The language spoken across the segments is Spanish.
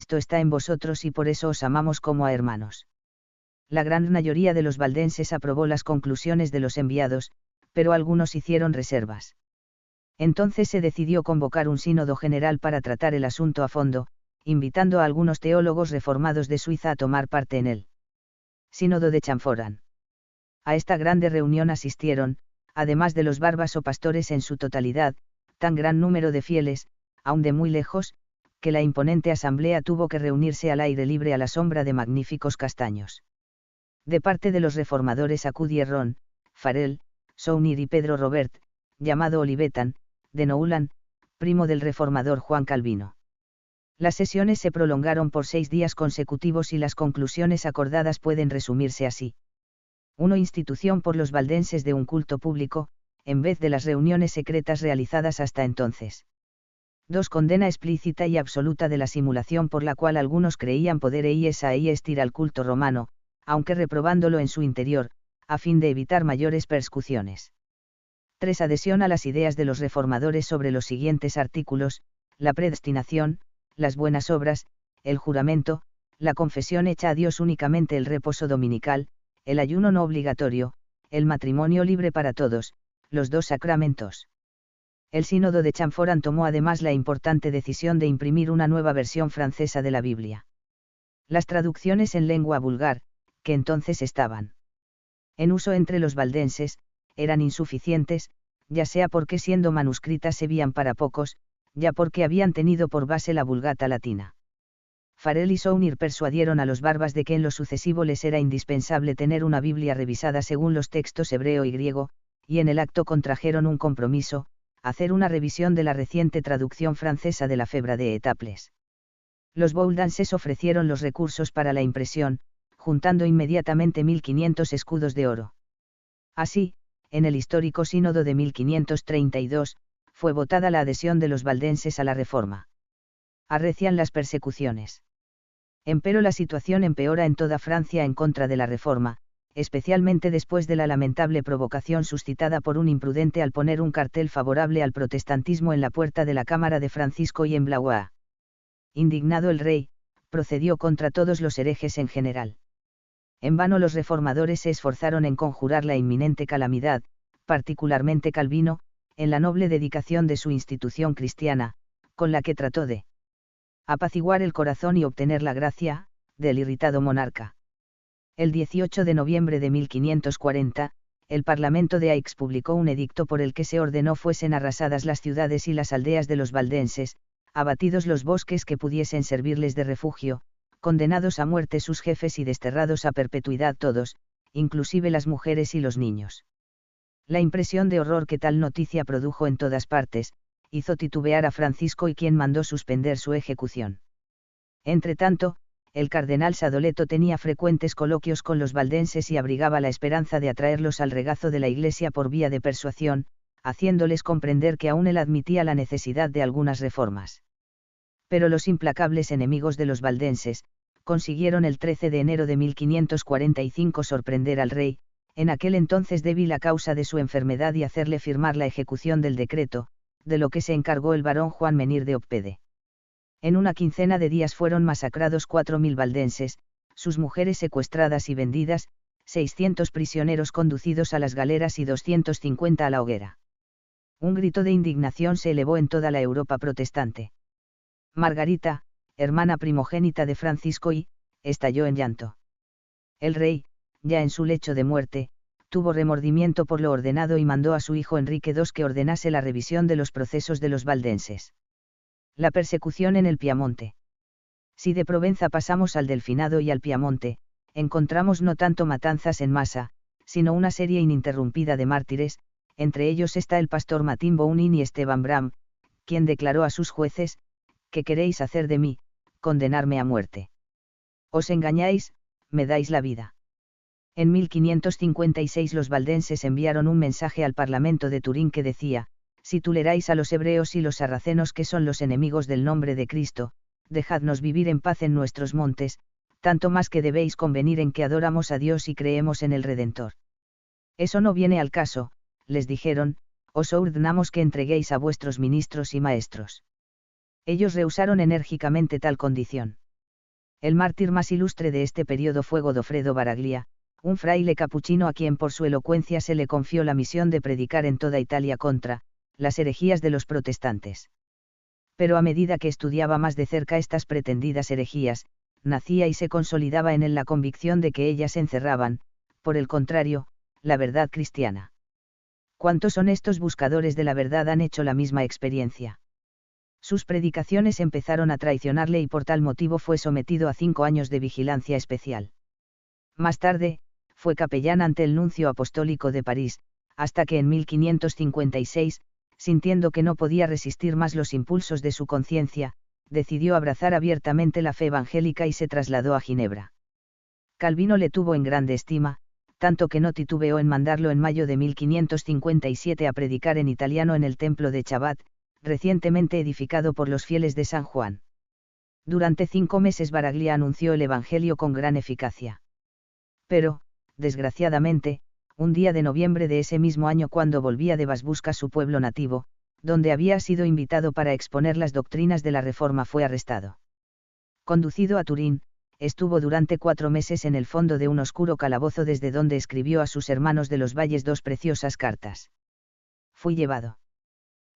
Cristo está en vosotros y por eso os amamos como a hermanos. La gran mayoría de los valdenses aprobó las conclusiones de los enviados, pero algunos hicieron reservas. Entonces se decidió convocar un sínodo general para tratar el asunto a fondo, invitando a algunos teólogos reformados de Suiza a tomar parte en él. Sínodo de Chanforan. A esta grande reunión asistieron, además de los barbas o pastores en su totalidad, tan gran número de fieles, aun de muy lejos, que la imponente asamblea tuvo que reunirse al aire libre a la sombra de magníficos castaños. De parte de los reformadores acudieron Farel, Sounir y Pedro Robert, llamado Olivetan, de Noulan, primo del reformador Juan Calvino. Las sesiones se prolongaron por 6 días consecutivos y las conclusiones acordadas pueden resumirse así. 1. Institución por los valdenses de un culto público, en vez de las reuniones secretas realizadas hasta entonces. 2. Condena explícita y absoluta de la simulación por la cual algunos creían poder asistir al culto romano, aunque reprobándolo en su interior, a fin de evitar mayores persecuciones. 3. Adhesión a las ideas de los reformadores sobre los siguientes artículos: la predestinación, las buenas obras, el juramento, la confesión hecha a Dios únicamente, el reposo dominical, el ayuno no obligatorio, el matrimonio libre para todos, los 2 sacramentos. El sínodo de Chanforan tomó además la importante decisión de imprimir una nueva versión francesa de la Biblia. Las traducciones en lengua vulgar, que entonces estaban en uso entre los valdenses, eran insuficientes, ya sea porque siendo manuscritas servían para pocos, ya porque habían tenido por base la Vulgata latina. Farel y Sounir persuadieron a los barbas de que en lo sucesivo les era indispensable tener una Biblia revisada según los textos hebreo y griego, y en el acto contrajeron un compromiso: hacer una revisión de la reciente traducción francesa de la Febra de Etaples. Los valdenses ofrecieron los recursos para la impresión, juntando inmediatamente 1500 escudos de oro. Así, en el histórico sínodo de 1532, fue votada la adhesión de los valdenses a la reforma. Arrecian las persecuciones. Empero la situación empeora en toda Francia en contra de la reforma, especialmente después de la lamentable provocación suscitada por un imprudente al poner un cartel favorable al protestantismo en la puerta de la cámara de Francisco y en Blois. Indignado el rey, procedió contra todos los herejes en general. En vano los reformadores se esforzaron en conjurar la inminente calamidad, particularmente Calvino, en la noble dedicación de su institución cristiana, con la que trató de apaciguar el corazón y obtener la gracia del irritado monarca. El 18 de noviembre de 1540, el Parlamento de Aix publicó un edicto por el que se ordenó fuesen arrasadas las ciudades y las aldeas de los valdenses, abatidos los bosques que pudiesen servirles de refugio, condenados a muerte sus jefes y desterrados a perpetuidad todos, inclusive las mujeres y los niños. La impresión de horror que tal noticia produjo en todas partes, hizo titubear a Francisco, y quien mandó suspender su ejecución. Entretanto, el cardenal Sadoleto tenía frecuentes coloquios con los valdenses y abrigaba la esperanza de atraerlos al regazo de la Iglesia por vía de persuasión, haciéndoles comprender que aún él admitía la necesidad de algunas reformas. Pero los implacables enemigos de los valdenses, consiguieron el 13 de enero de 1545 sorprender al rey, en aquel entonces débil a causa de su enfermedad, y hacerle firmar la ejecución del decreto, de lo que se encargó el barón Juan Menir de Oppede. En una quincena de días fueron masacrados 4000 valdenses, sus mujeres secuestradas y vendidas, 600 prisioneros conducidos a las galeras y 250 a la hoguera. Un grito de indignación se elevó en toda la Europa protestante. Margarita, hermana primogénita de Francisco estalló en llanto. El rey, ya en su lecho de muerte, tuvo remordimiento por lo ordenado y mandó a su hijo Enrique II que ordenase la revisión de los procesos de los valdenses. La persecución en el Piamonte. Si de Provenza pasamos al Delfinado y al Piamonte, encontramos no tanto matanzas en masa, sino una serie ininterrumpida de mártires. Entre ellos está el pastor Martín Bounin y Esteban Bram, quien declaró a sus jueces: ¿qué queréis hacer de mí? Condenarme a muerte. Os engañáis, me dais la vida. En 1556 los valdenses enviaron un mensaje al Parlamento de Turín que decía: si toleráis a los hebreos y los sarracenos, que son los enemigos del nombre de Cristo, dejadnos vivir en paz en nuestros montes, tanto más que debéis convenir en que adoramos a Dios y creemos en el Redentor. Eso no viene al caso, les dijeron, os ordenamos que entreguéis a vuestros ministros y maestros. Ellos rehusaron enérgicamente tal condición. El mártir más ilustre de este periodo fue Godofredo Baraglia, un fraile capuchino a quien por su elocuencia se le confió la misión de predicar en toda Italia contra las herejías de los protestantes. Pero a medida que estudiaba más de cerca estas pretendidas herejías, nacía y se consolidaba en él la convicción de que ellas encerraban, por el contrario, la verdad cristiana. ¿Cuántos honestos buscadores de la verdad han hecho la misma experiencia? Sus predicaciones empezaron a traicionarle y por tal motivo fue sometido a 5 años de vigilancia especial. Más tarde, fue capellán ante el nuncio apostólico de París, hasta que en 1556, sintiendo que no podía resistir más los impulsos de su conciencia, decidió abrazar abiertamente la fe evangélica y se trasladó a Ginebra. Calvino le tuvo en grande estima, tanto que no titubeó en mandarlo en mayo de 1557 a predicar en italiano en el templo de Chabat, recientemente edificado por los fieles de San Juan. Durante 5 meses Baraglia anunció el Evangelio con gran eficacia. Pero, desgraciadamente, un día de noviembre de ese mismo año cuando volvía de Basbusca su pueblo nativo, donde había sido invitado para exponer las doctrinas de la Reforma, fue arrestado. Conducido a Turín, estuvo durante 4 meses en el fondo de un oscuro calabozo desde donde escribió a sus hermanos de los valles 2 preciosas cartas. Fui llevado,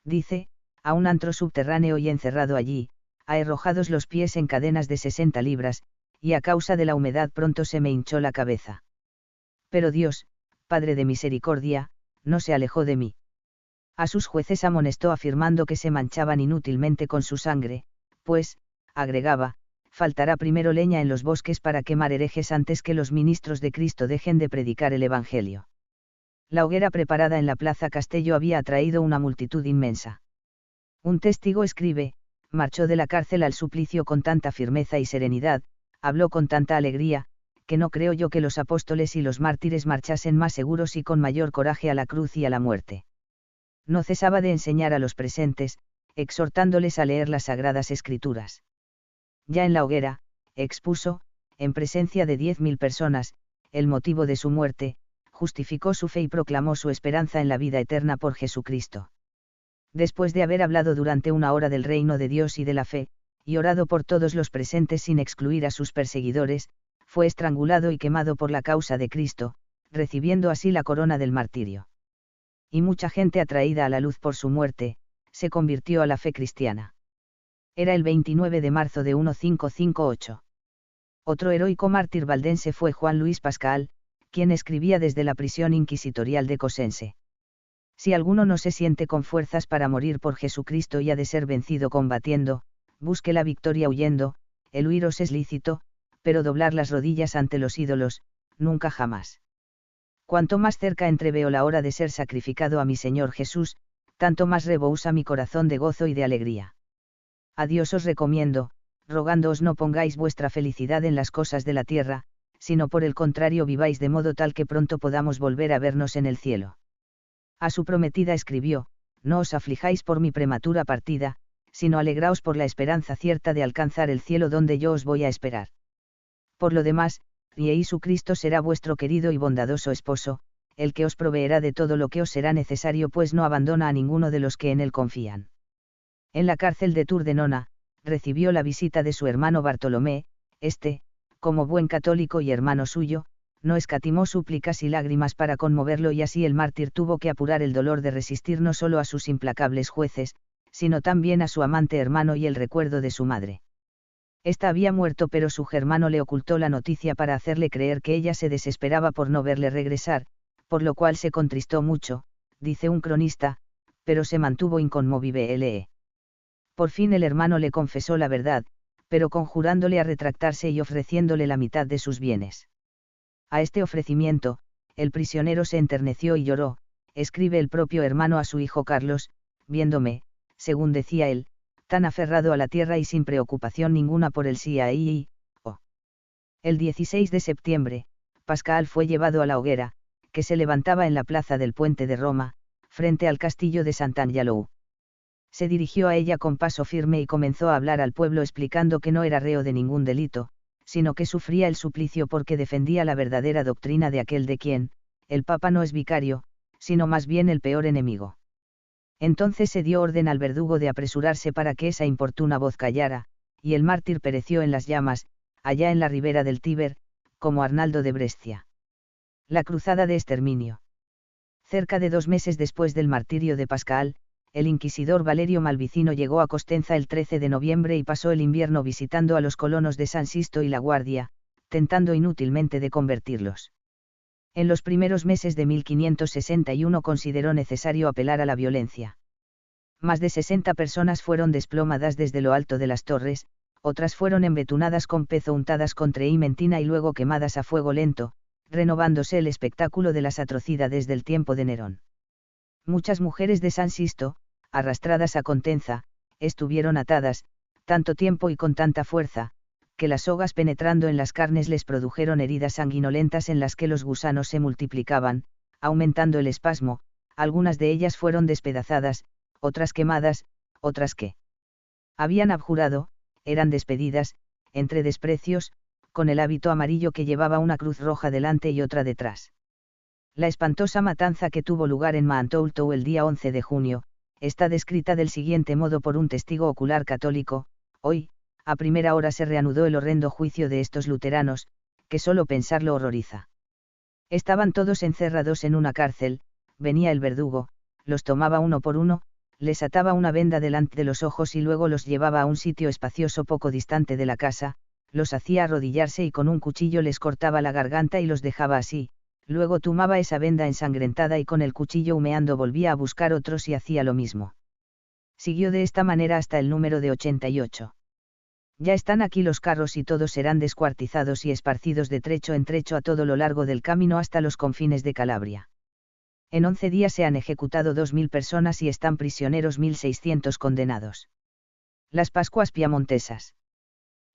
dice, a un antro subterráneo y encerrado allí, arrojados los pies en cadenas de 60 libras, y a causa de la humedad pronto se me hinchó la cabeza. Pero Dios, Padre de misericordia, no se alejó de mí. A sus jueces amonestó afirmando que se manchaban inútilmente con su sangre, pues, agregaba, faltará primero leña en los bosques para quemar herejes antes que los ministros de Cristo dejen de predicar el Evangelio. La hoguera preparada en la Plaza Castello había atraído una multitud inmensa. Un testigo escribe, marchó de la cárcel al suplicio con tanta firmeza y serenidad, habló con tanta alegría, que no creo yo que los apóstoles y los mártires marchasen más seguros y con mayor coraje a la cruz y a la muerte. No cesaba de enseñar a los presentes, exhortándoles a leer las Sagradas Escrituras. Ya en la hoguera, expuso, en presencia de 10.000 personas, el motivo de su muerte, justificó su fe y proclamó su esperanza en la vida eterna por Jesucristo. Después de haber hablado durante 1 hora del reino de Dios y de la fe, y orado por todos los presentes sin excluir a sus perseguidores, fue estrangulado y quemado por la causa de Cristo, recibiendo así la corona del martirio. Y mucha gente atraída a la luz por su muerte, se convirtió a la fe cristiana. Era el 29 de marzo de 1558. Otro heroico mártir valdense fue Juan Luis Pascal, quien escribía desde la prisión inquisitorial de Cosense. Si alguno no se siente con fuerzas para morir por Jesucristo y ha de ser vencido combatiendo, busque la victoria huyendo, el huir os es lícito, pero doblar las rodillas ante los ídolos, nunca jamás. Cuanto más cerca entreveo la hora de ser sacrificado a mi Señor Jesús, tanto más rebosa mi corazón de gozo y de alegría. A Dios os recomiendo, rogándoos no pongáis vuestra felicidad en las cosas de la tierra, sino por el contrario viváis de modo tal que pronto podamos volver a vernos en el cielo. A su prometida escribió, no os aflijáis por mi prematura partida, sino alegraos por la esperanza cierta de alcanzar el cielo donde yo os voy a esperar. Por lo demás, Jesucristo será vuestro querido y bondadoso esposo, el que os proveerá de todo lo que os será necesario, pues no abandona a ninguno de los que en él confían. En la cárcel de Tour de Nona, recibió la visita de su hermano Bartolomé, como buen católico y hermano suyo, no escatimó súplicas y lágrimas para conmoverlo y así el mártir tuvo que apurar el dolor de resistir no solo a sus implacables jueces, sino también a su amante hermano y el recuerdo de su madre. Esta había muerto pero su germano le ocultó la noticia para hacerle creer que ella se desesperaba por no verle regresar, por lo cual se contristó mucho, dice un cronista, pero se mantuvo inconmovible. Por fin el hermano le confesó la verdad, pero conjurándole a retractarse y ofreciéndole la mitad de sus bienes. A este ofrecimiento, el prisionero se enterneció y lloró, escribe el propio hermano a su hijo Carlos, viéndome, según decía él, tan aferrado a la tierra y sin preocupación ninguna por el sí ahí. El 16 de septiembre, Pascal fue llevado a la hoguera, que se levantaba en la plaza del Puente de Roma, frente al castillo de Sant'Angelo. Se dirigió a ella con paso firme y comenzó a hablar al pueblo explicando que no era reo de ningún delito, sino que sufría el suplicio porque defendía la verdadera doctrina de aquel de quien, el Papa no es vicario, sino más bien el peor enemigo. Entonces se dio orden al verdugo de apresurarse para que esa importuna voz callara, y el mártir pereció en las llamas, allá en la ribera del Tíber, como Arnaldo de Brescia. La cruzada de exterminio. Cerca de 2 meses después del martirio de Pascal, el inquisidor Valerio Malvicino llegó a Costenza el 13 de noviembre y pasó el invierno visitando a los colonos de San Sisto y La Guardia, tentando inútilmente de convertirlos. En los primeros meses de 1561 consideró necesario apelar a la violencia. Más de 60 personas fueron desplomadas desde lo alto de las torres, otras fueron embetunadas con pez o untadas con trementina y luego quemadas a fuego lento, renovándose el espectáculo de las atrocidades del tiempo de Nerón. Muchas mujeres de San Sisto, arrastradas a Costenza, estuvieron atadas, tanto tiempo y con tanta fuerza, que las sogas penetrando en las carnes les produjeron heridas sanguinolentas en las que los gusanos se multiplicaban, aumentando el espasmo. Algunas de ellas fueron despedazadas, otras quemadas, otras que habían abjurado, eran despedidas, entre desprecios, con el hábito amarillo que llevaba una cruz roja delante y otra detrás. La espantosa matanza que tuvo lugar en Mantoultou el día 11 de junio, está descrita del siguiente modo por un testigo ocular católico: hoy, a primera hora se reanudó el horrendo juicio de estos luteranos, que solo pensarlo horroriza. Estaban todos encerrados en una cárcel, venía el verdugo, los tomaba uno por uno, les ataba una venda delante de los ojos y luego los llevaba a un sitio espacioso poco distante de la casa, los hacía arrodillarse y con un cuchillo les cortaba la garganta y los dejaba así, luego tomaba esa venda ensangrentada y con el cuchillo humeando volvía a buscar otros y hacía lo mismo. Siguió de esta manera hasta el número de 88. Ya están aquí los carros y todos serán descuartizados y esparcidos de trecho en trecho a todo lo largo del camino hasta los confines de Calabria. En 11 días se han ejecutado 2.000 personas y están prisioneros 1.600 condenados. Las Pascuas Piamontesas.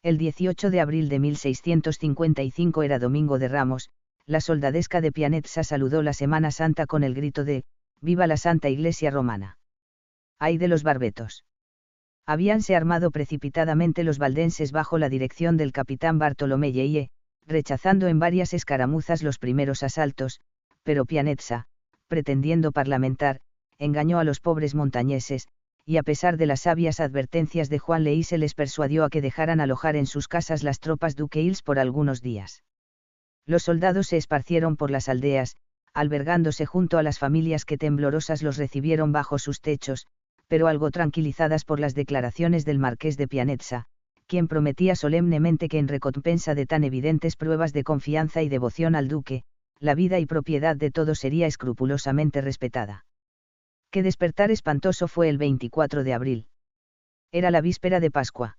El 18 de abril de 1655 era Domingo de Ramos. La soldadesca de Pianezza saludó la Semana Santa con el grito de «¡Viva la Santa Iglesia Romana!». ¡Ay de los barbetos! Habíanse armado precipitadamente los valdenses bajo la dirección del capitán Bartolomé Yeye, rechazando en varias escaramuzas los primeros asaltos, pero Pianezza, pretendiendo parlamentar, engañó a los pobres montañeses, y a pesar de las sabias advertencias de Juan Leí se les persuadió a que dejaran alojar en sus casas las tropas duqueils por algunos días. Los soldados se esparcieron por las aldeas, albergándose junto a las familias que temblorosas los recibieron bajo sus techos, pero algo tranquilizadas por las declaraciones del marqués de Pianezza, quien prometía solemnemente que en recompensa de tan evidentes pruebas de confianza y devoción al duque, la vida y propiedad de todos sería escrupulosamente respetada. Qué despertar espantoso fue el 24 de abril. Era la víspera de Pascua.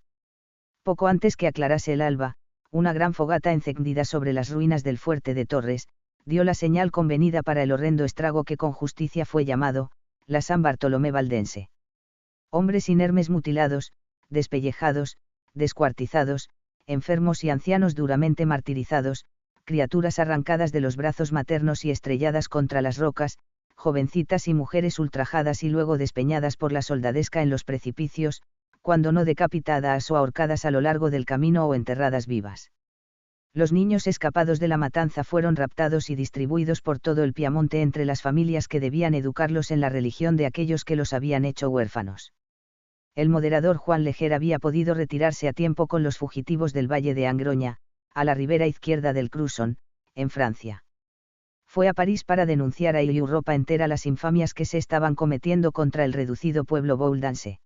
Poco antes que aclarase el alba, una gran fogata encendida sobre las ruinas del fuerte de Torres, dio la señal convenida para el horrendo estrago que con justicia fue llamado, la San Bartolomé Valdense. Hombres inermes mutilados, despellejados, descuartizados, enfermos y ancianos duramente martirizados, criaturas arrancadas de los brazos maternos y estrelladas contra las rocas, jovencitas y mujeres ultrajadas y luego despeñadas por la soldadesca en los precipicios, cuando no decapitadas o ahorcadas a lo largo del camino o enterradas vivas. Los niños escapados de la matanza fueron raptados y distribuidos por todo el Piamonte entre las familias que debían educarlos en la religión de aquellos que los habían hecho huérfanos. El moderador Juan Leger había podido retirarse a tiempo con los fugitivos del valle de Angroña, a la ribera izquierda del Cruson, en Francia. Fue a París para denunciar a Europa entera las infamias que se estaban cometiendo contra el reducido pueblo bouldanse.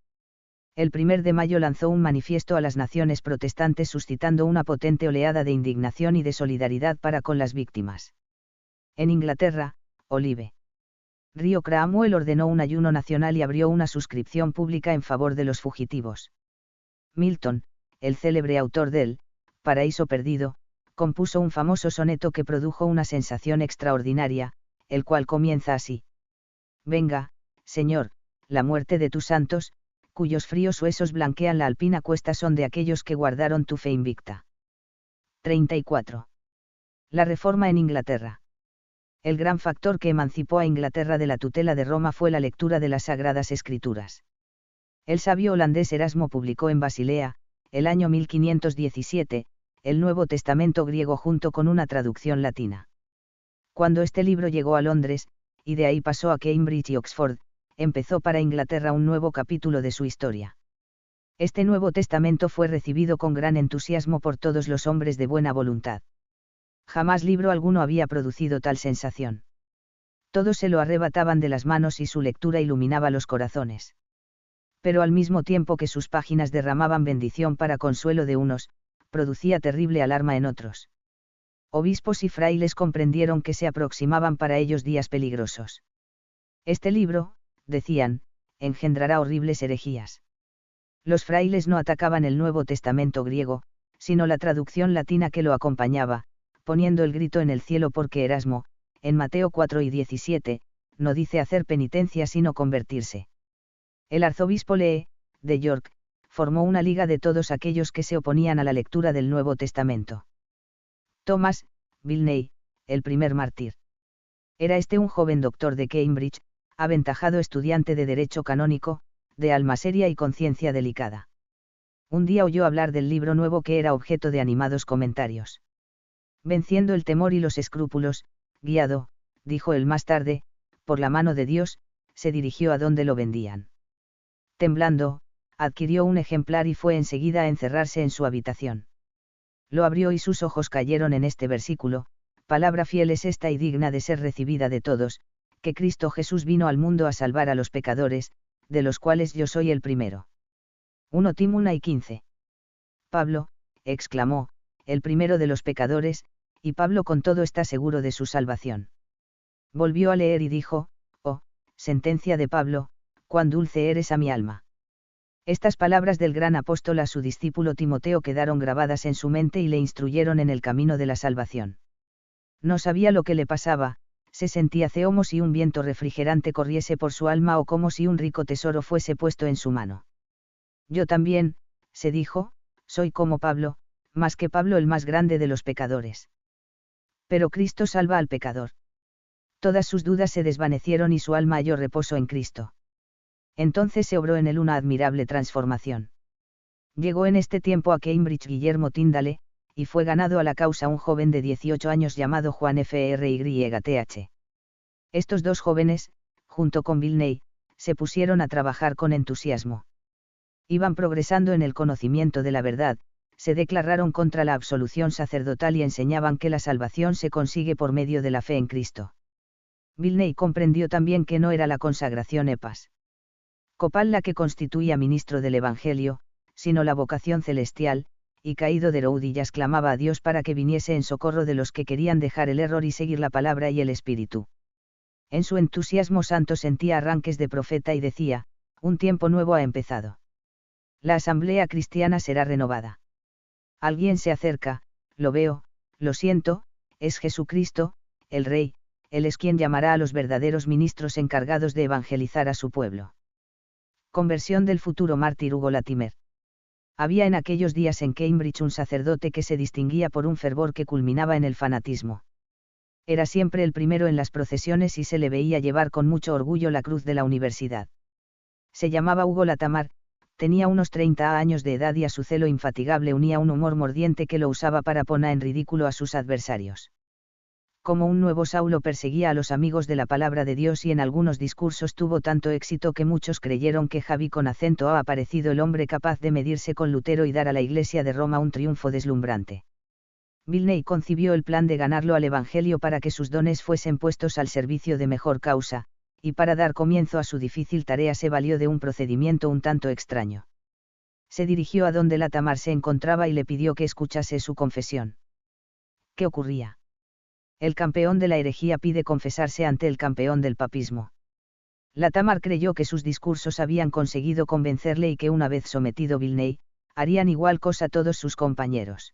El 1 de mayo lanzó un manifiesto a las naciones protestantes suscitando una potente oleada de indignación y de solidaridad para con las víctimas. En Inglaterra, Olive Río Cromwell ordenó un ayuno nacional y abrió una suscripción pública en favor de los fugitivos. Milton, el célebre autor del Paraíso Perdido, compuso un famoso soneto que produjo una sensación extraordinaria, el cual comienza así: Venga, Señor, la muerte de tus santos, cuyos fríos huesos blanquean la alpina cuesta son de aquellos que guardaron tu fe invicta. 34. La reforma en Inglaterra. El gran factor que emancipó a Inglaterra de la tutela de Roma fue la lectura de las Sagradas Escrituras. El sabio holandés Erasmo publicó en Basilea, el año 1517, el Nuevo Testamento griego junto con una traducción latina. Cuando este libro llegó a Londres, y de ahí pasó a Cambridge y Oxford, empezó para Inglaterra un nuevo capítulo de su historia. Este Nuevo Testamento fue recibido con gran entusiasmo por todos los hombres de buena voluntad. Jamás libro alguno había producido tal sensación. Todos se lo arrebataban de las manos y su lectura iluminaba los corazones. Pero al mismo tiempo que sus páginas derramaban bendición para consuelo de unos, producía terrible alarma en otros. Obispos y frailes comprendieron que se aproximaban para ellos días peligrosos. Este libro, decían, engendrará horribles herejías. Los frailes no atacaban el Nuevo Testamento griego, sino la traducción latina que lo acompañaba, poniendo el grito en el cielo porque Erasmo, en Mateo 4:17, no dice hacer penitencia sino convertirse. El arzobispo Lee, de York, formó una liga de todos aquellos que se oponían a la lectura del Nuevo Testamento. Thomas Bilney, el primer mártir. Era un joven doctor de Cambridge, aventajado estudiante de Derecho Canónico, de alma seria y conciencia delicada. Un día oyó hablar del libro nuevo que era objeto de animados comentarios. Venciendo el temor y los escrúpulos, guiado, dijo él más tarde, por la mano de Dios, se dirigió a donde lo vendían. Temblando, adquirió un ejemplar y fue enseguida a encerrarse en su habitación. Lo abrió y sus ojos cayeron en este versículo: palabra fiel es esta y digna de ser recibida de todos, que Cristo Jesús vino al mundo a salvar a los pecadores, de los cuales yo soy el primero. 1 Tim 1:15. Pablo, exclamó, el primero de los pecadores, y Pablo con todo está seguro de su salvación. Volvió a leer y dijo: oh, sentencia de Pablo, cuán dulce eres a mi alma. Estas palabras del gran apóstol a su discípulo Timoteo quedaron grabadas en su mente y le instruyeron en el camino de la salvación. No sabía lo que le pasaba, se sentía como si un viento refrigerante corriese por su alma o como si un rico tesoro fuese puesto en su mano. Yo también, se dijo, soy como Pablo, más que Pablo el más grande de los pecadores. Pero Cristo salva al pecador. Todas sus dudas se desvanecieron y su alma halló reposo en Cristo. Entonces se obró en él una admirable transformación. Llegó en este tiempo a Cambridge Guillermo Tyndale, y fue ganado a la causa un joven de 18 años llamado Juan Fryth. Estos dos jóvenes, junto con Bilney, se pusieron a trabajar con entusiasmo. Iban progresando en el conocimiento de la verdad, se declararon contra la absolución sacerdotal y enseñaban que la salvación se consigue por medio de la fe en Cristo. Bilney comprendió también que no era la consagración epas copal la que constituía ministro del Evangelio, sino la vocación celestial, y caído de rodillas clamaba a Dios para que viniese en socorro de los que querían dejar el error y seguir la palabra y el Espíritu. En su entusiasmo santo sentía arranques de profeta y decía: un tiempo nuevo ha empezado. La asamblea cristiana será renovada. Alguien se acerca, lo veo, lo siento, es Jesucristo, el Rey, Él es quien llamará a los verdaderos ministros encargados de evangelizar a su pueblo. Conversión del futuro mártir Hugo Latimer. Había en aquellos días en Cambridge un sacerdote que se distinguía por un fervor que culminaba en el fanatismo. Era siempre el primero en las procesiones y se le veía llevar con mucho orgullo la cruz de la universidad. Se llamaba Hugo Latimer, tenía unos 30 años de edad y a su celo infatigable unía un humor mordiente que lo usaba para poner en ridículo a sus adversarios. Como un nuevo Saulo perseguía a los amigos de la palabra de Dios y en algunos discursos tuvo tanto éxito que muchos creyeron que Javi con acento ha aparecido el hombre capaz de medirse con Lutero y dar a la Iglesia de Roma un triunfo deslumbrante. Bilney concibió el plan de ganarlo al Evangelio para que sus dones fuesen puestos al servicio de mejor causa, y para dar comienzo a su difícil tarea se valió de un procedimiento un tanto extraño. Se dirigió a donde Latimer se encontraba y le pidió que escuchase su confesión. ¿Qué ocurría? El campeón de la herejía pide confesarse ante el campeón del papismo. Latimer creyó que sus discursos habían conseguido convencerle y que una vez sometido Bilney, harían igual cosa todos sus compañeros.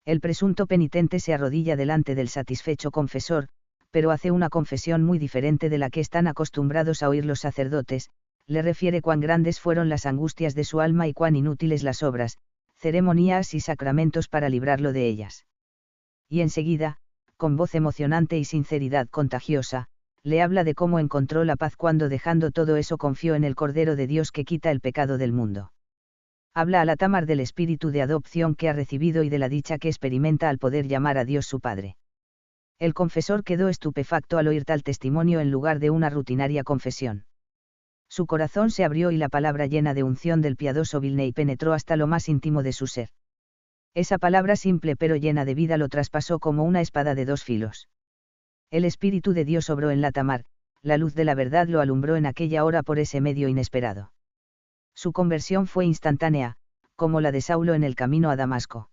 El presunto penitente se arrodilla delante del satisfecho confesor, pero hace una confesión muy diferente de la que están acostumbrados a oír los sacerdotes, le refiere cuán grandes fueron las angustias de su alma y cuán inútiles las obras, ceremonias y sacramentos para librarlo de ellas. Y enseguida, con voz emocionante y sinceridad contagiosa, le habla de cómo encontró la paz cuando dejando todo eso confió en el Cordero de Dios que quita el pecado del mundo. Habla a Latimer del espíritu de adopción que ha recibido y de la dicha que experimenta al poder llamar a Dios su Padre. El confesor quedó estupefacto al oír tal testimonio en lugar de una rutinaria confesión. Su corazón se abrió y la palabra llena de unción del piadoso Vilney penetró hasta lo más íntimo de su ser. Esa palabra simple pero llena de vida lo traspasó como una espada de dos filos. El Espíritu de Dios obró en Latamar, la luz de la verdad lo alumbró en aquella hora por ese medio inesperado. Su conversión fue instantánea, como la de Saulo en el camino a Damasco.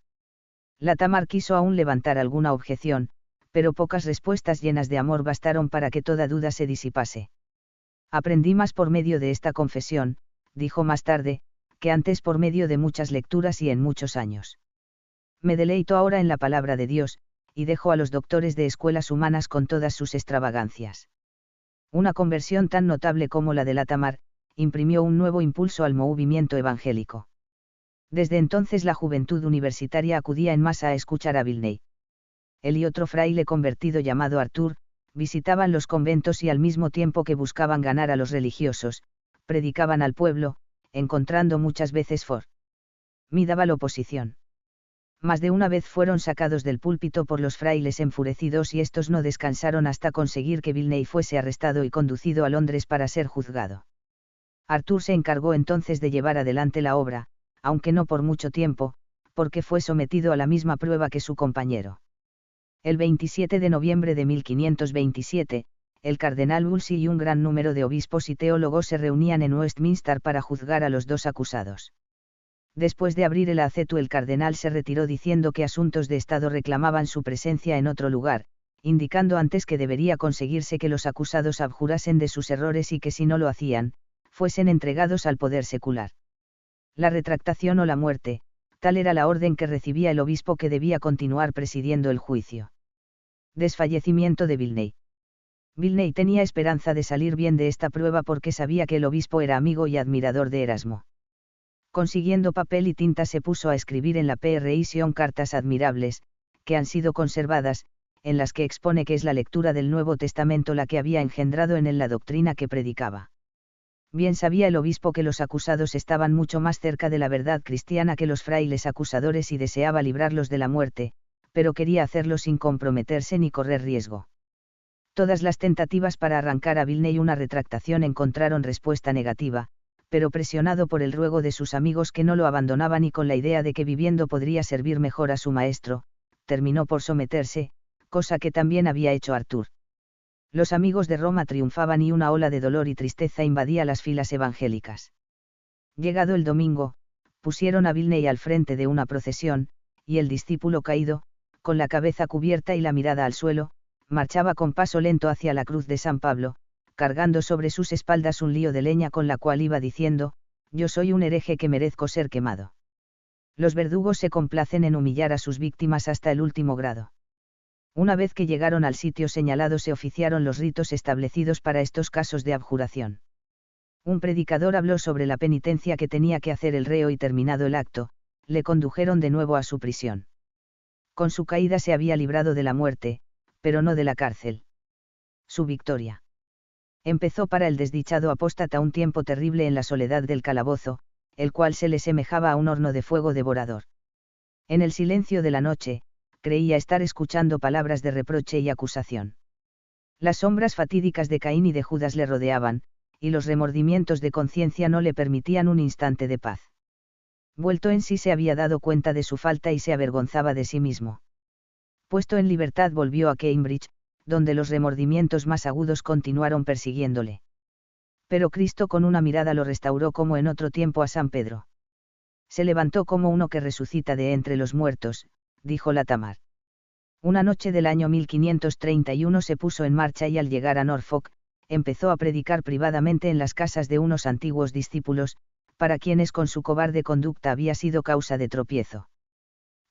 Latamar quiso aún levantar alguna objeción, pero pocas respuestas llenas de amor bastaron para que toda duda se disipase. Aprendí más por medio de esta confesión, dijo más tarde, que antes por medio de muchas lecturas y en muchos años. Me deleito ahora en la palabra de Dios, y dejo a los doctores de escuelas humanas con todas sus extravagancias. Una conversión tan notable como la de Latamar, imprimió un nuevo impulso al movimiento evangélico. Desde entonces la juventud universitaria acudía en masa a escuchar a Vilney. Él y otro fraile convertido llamado Arthur, visitaban los conventos y al mismo tiempo que buscaban ganar a los religiosos, predicaban al pueblo, encontrando muchas veces formidable oposición. Más de una vez fueron sacados del púlpito por los frailes enfurecidos y estos no descansaron hasta conseguir que Vilney fuese arrestado y conducido a Londres para ser juzgado. Arthur se encargó entonces de llevar adelante la obra, aunque no por mucho tiempo, porque fue sometido a la misma prueba que su compañero. El 27 de noviembre de 1527, el cardenal Wolsey y un gran número de obispos y teólogos se reunían en Westminster para juzgar a los dos acusados. Después de abrir el aceto, el cardenal se retiró diciendo que asuntos de Estado reclamaban su presencia en otro lugar, indicando antes que debería conseguirse que los acusados abjurasen de sus errores y que si no lo hacían, fuesen entregados al poder secular. La retractación o la muerte, tal era la orden que recibía el obispo que debía continuar presidiendo el juicio. Desfallecimiento de Vilney. Vilney tenía esperanza de salir bien de esta prueba porque sabía que el obispo era amigo y admirador de Erasmo. Consiguiendo papel y tinta se puso a escribir en la PRIción cartas admirables, que han sido conservadas, en las que expone que es la lectura del Nuevo Testamento la que había engendrado en él la doctrina que predicaba. Bien sabía el obispo que los acusados estaban mucho más cerca de la verdad cristiana que los frailes acusadores y deseaba librarlos de la muerte, pero quería hacerlo sin comprometerse ni correr riesgo. Todas las tentativas para arrancar a Vilney una retractación encontraron respuesta negativa, pero presionado por el ruego de sus amigos que no lo abandonaban y con la idea de que viviendo podría servir mejor a su maestro, terminó por someterse, cosa que también había hecho Arthur. Los amigos de Roma triunfaban y una ola de dolor y tristeza invadía las filas evangélicas. Llegado el domingo, pusieron a Vilney al frente de una procesión, y el discípulo caído, con la cabeza cubierta y la mirada al suelo, marchaba con paso lento hacia la cruz de San Pablo, cargando sobre sus espaldas un lío de leña con la cual iba diciendo: «Yo soy un hereje que merezco ser quemado». Los verdugos se complacen en humillar a sus víctimas hasta el último grado. Una vez que llegaron al sitio señalado se oficiaron los ritos establecidos para estos casos de abjuración. Un predicador habló sobre la penitencia que tenía que hacer el reo y terminado el acto, le condujeron de nuevo a su prisión. Con su caída se había librado de la muerte, pero no de la cárcel. Su victoria. Empezó para el desdichado apóstata un tiempo terrible en la soledad del calabozo, el cual se le semejaba a un horno de fuego devorador. En el silencio de la noche, creía estar escuchando palabras de reproche y acusación. Las sombras fatídicas de Caín y de Judas le rodeaban, y los remordimientos de conciencia no le permitían un instante de paz. Vuelto en sí se había dado cuenta de su falta y se avergonzaba de sí mismo. Puesto en libertad volvió a Cambridge, donde los remordimientos más agudos continuaron persiguiéndole. Pero Cristo con una mirada lo restauró como en otro tiempo a San Pedro. Se levantó como uno que resucita de entre los muertos, dijo Latamar. Una noche del año 1531 se puso en marcha y al llegar a Norfolk, empezó a predicar privadamente en las casas de unos antiguos discípulos, para quienes con su cobarde conducta había sido causa de tropiezo.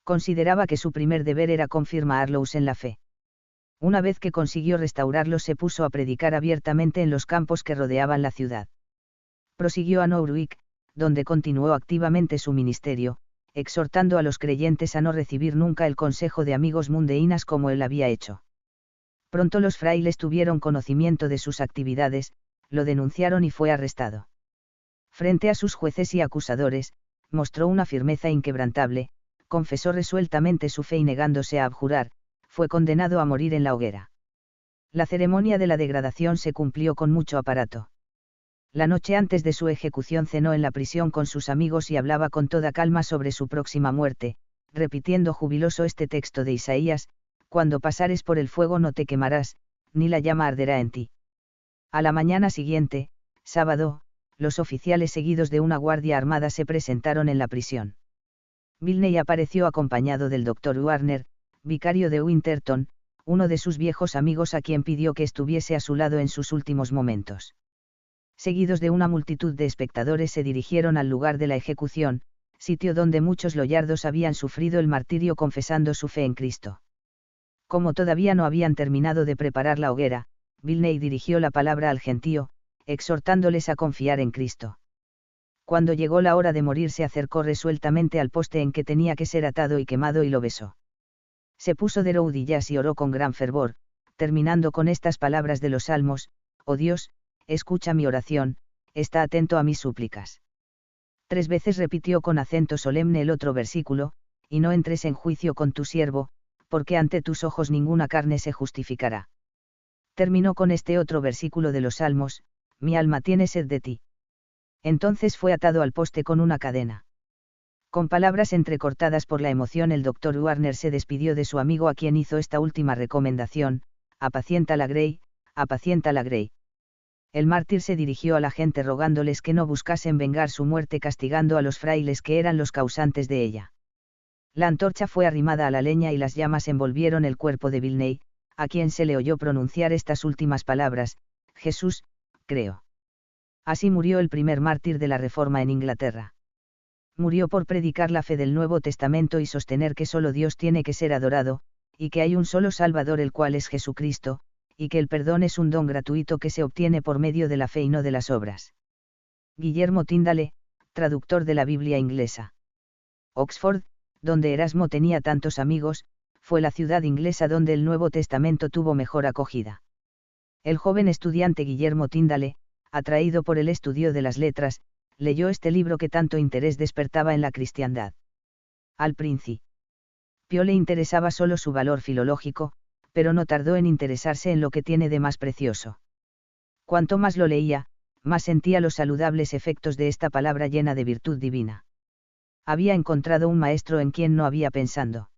Consideraba que su primer deber era confirmarlos en la fe. Una vez que consiguió restaurarlos se puso a predicar abiertamente en los campos que rodeaban la ciudad. Prosiguió a Norwich, donde continuó activamente su ministerio, exhortando a los creyentes a no recibir nunca el consejo de amigos mundeínas como él había hecho. Pronto los frailes tuvieron conocimiento de sus actividades, lo denunciaron y fue arrestado. Frente a sus jueces y acusadores, mostró una firmeza inquebrantable, confesó resueltamente su fe y negándose a abjurar, fue condenado a morir en la hoguera. La ceremonia de la degradación se cumplió con mucho aparato. La noche antes de su ejecución cenó en la prisión con sus amigos y hablaba con toda calma sobre su próxima muerte, repitiendo jubiloso este texto de Isaías: cuando pasares por el fuego no te quemarás, ni la llama arderá en ti. A la mañana siguiente, sábado, los oficiales seguidos de una guardia armada se presentaron en la prisión. Bilney apareció acompañado del Dr. Warner, vicario de Winterton, uno de sus viejos amigos a quien pidió que estuviese a su lado en sus últimos momentos. Seguidos de una multitud de espectadores se dirigieron al lugar de la ejecución, sitio donde muchos loyardos habían sufrido el martirio confesando su fe en Cristo. Como todavía no habían terminado de preparar la hoguera, Bilney dirigió la palabra al gentío, exhortándoles a confiar en Cristo. Cuando llegó la hora de morir se acercó resueltamente al poste en que tenía que ser atado y quemado y lo besó. Se puso de rodillas y oró con gran fervor, terminando con estas palabras de los Salmos: «Oh Dios, escucha mi oración, está atento a mis súplicas». 3 veces repitió con acento solemne el otro versículo: «Y no entres en juicio con tu siervo, porque ante tus ojos ninguna carne se justificará». Terminó con este otro versículo de los Salmos: «Mi alma tiene sed de ti». Entonces fue atado al poste con una cadena. Con palabras entrecortadas por la emoción, el Dr. Warner se despidió de su amigo, a quien hizo esta última recomendación: «Apacienta la grey, apacienta la grey». El mártir se dirigió a la gente rogándoles que no buscasen vengar su muerte castigando a los frailes que eran los causantes de ella. La antorcha fue arrimada a la leña y las llamas envolvieron el cuerpo de Bilney, a quien se le oyó pronunciar estas últimas palabras: «Jesús, creo». Así murió el primer mártir de la Reforma en Inglaterra. Murió por predicar la fe del Nuevo Testamento y sostener que solo Dios tiene que ser adorado, y que hay un solo Salvador, el cual es Jesucristo, y que el perdón es un don gratuito que se obtiene por medio de la fe y no de las obras. Guillermo Tyndale, traductor de la Biblia inglesa. Oxford, donde Erasmo tenía tantos amigos, fue la ciudad inglesa donde el Nuevo Testamento tuvo mejor acogida. El joven estudiante Guillermo Tyndale, atraído por el estudio de las letras, leyó este libro que tanto interés despertaba en la cristiandad. Al principio le interesaba solo su valor filológico, pero no tardó en interesarse en lo que tiene de más precioso. Cuanto más lo leía, más sentía los saludables efectos de esta palabra llena de virtud divina. Había encontrado un maestro en quien no había pensado.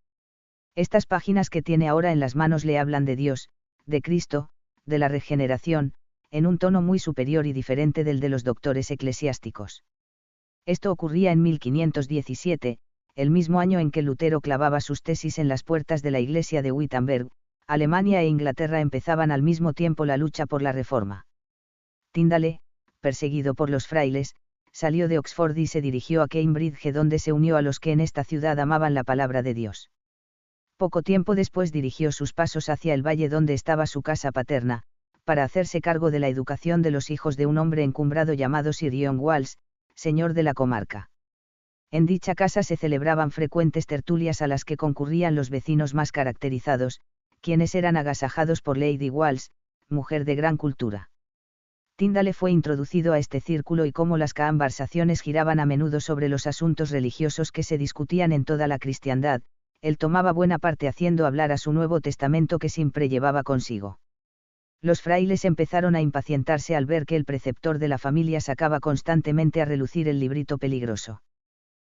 Estas páginas que tiene ahora en las manos le hablan de Dios, de Cristo, de la regeneración, en un tono muy superior y diferente del de los doctores eclesiásticos. Esto ocurría en 1517, el mismo año en que Lutero clavaba sus tesis en las puertas de la iglesia de Wittenberg. Alemania e Inglaterra empezaban al mismo tiempo la lucha por la Reforma. Tyndale, perseguido por los frailes, salió de Oxford y se dirigió a Cambridge, donde se unió a los que en esta ciudad amaban la palabra de Dios. Poco tiempo después dirigió sus pasos hacia el valle donde estaba su casa paterna, para hacerse cargo de la educación de los hijos de un hombre encumbrado llamado Sir John Walls, señor de la comarca. En dicha casa se celebraban frecuentes tertulias a las que concurrían los vecinos más caracterizados, quienes eran agasajados por Lady Walls, mujer de gran cultura. Tyndale fue introducido a este círculo y como las conversaciones giraban a menudo sobre los asuntos religiosos que se discutían en toda la cristiandad, él tomaba buena parte haciendo hablar a su Nuevo Testamento que siempre llevaba consigo. Los frailes empezaron a impacientarse al ver que el preceptor de la familia sacaba constantemente a relucir el librito peligroso.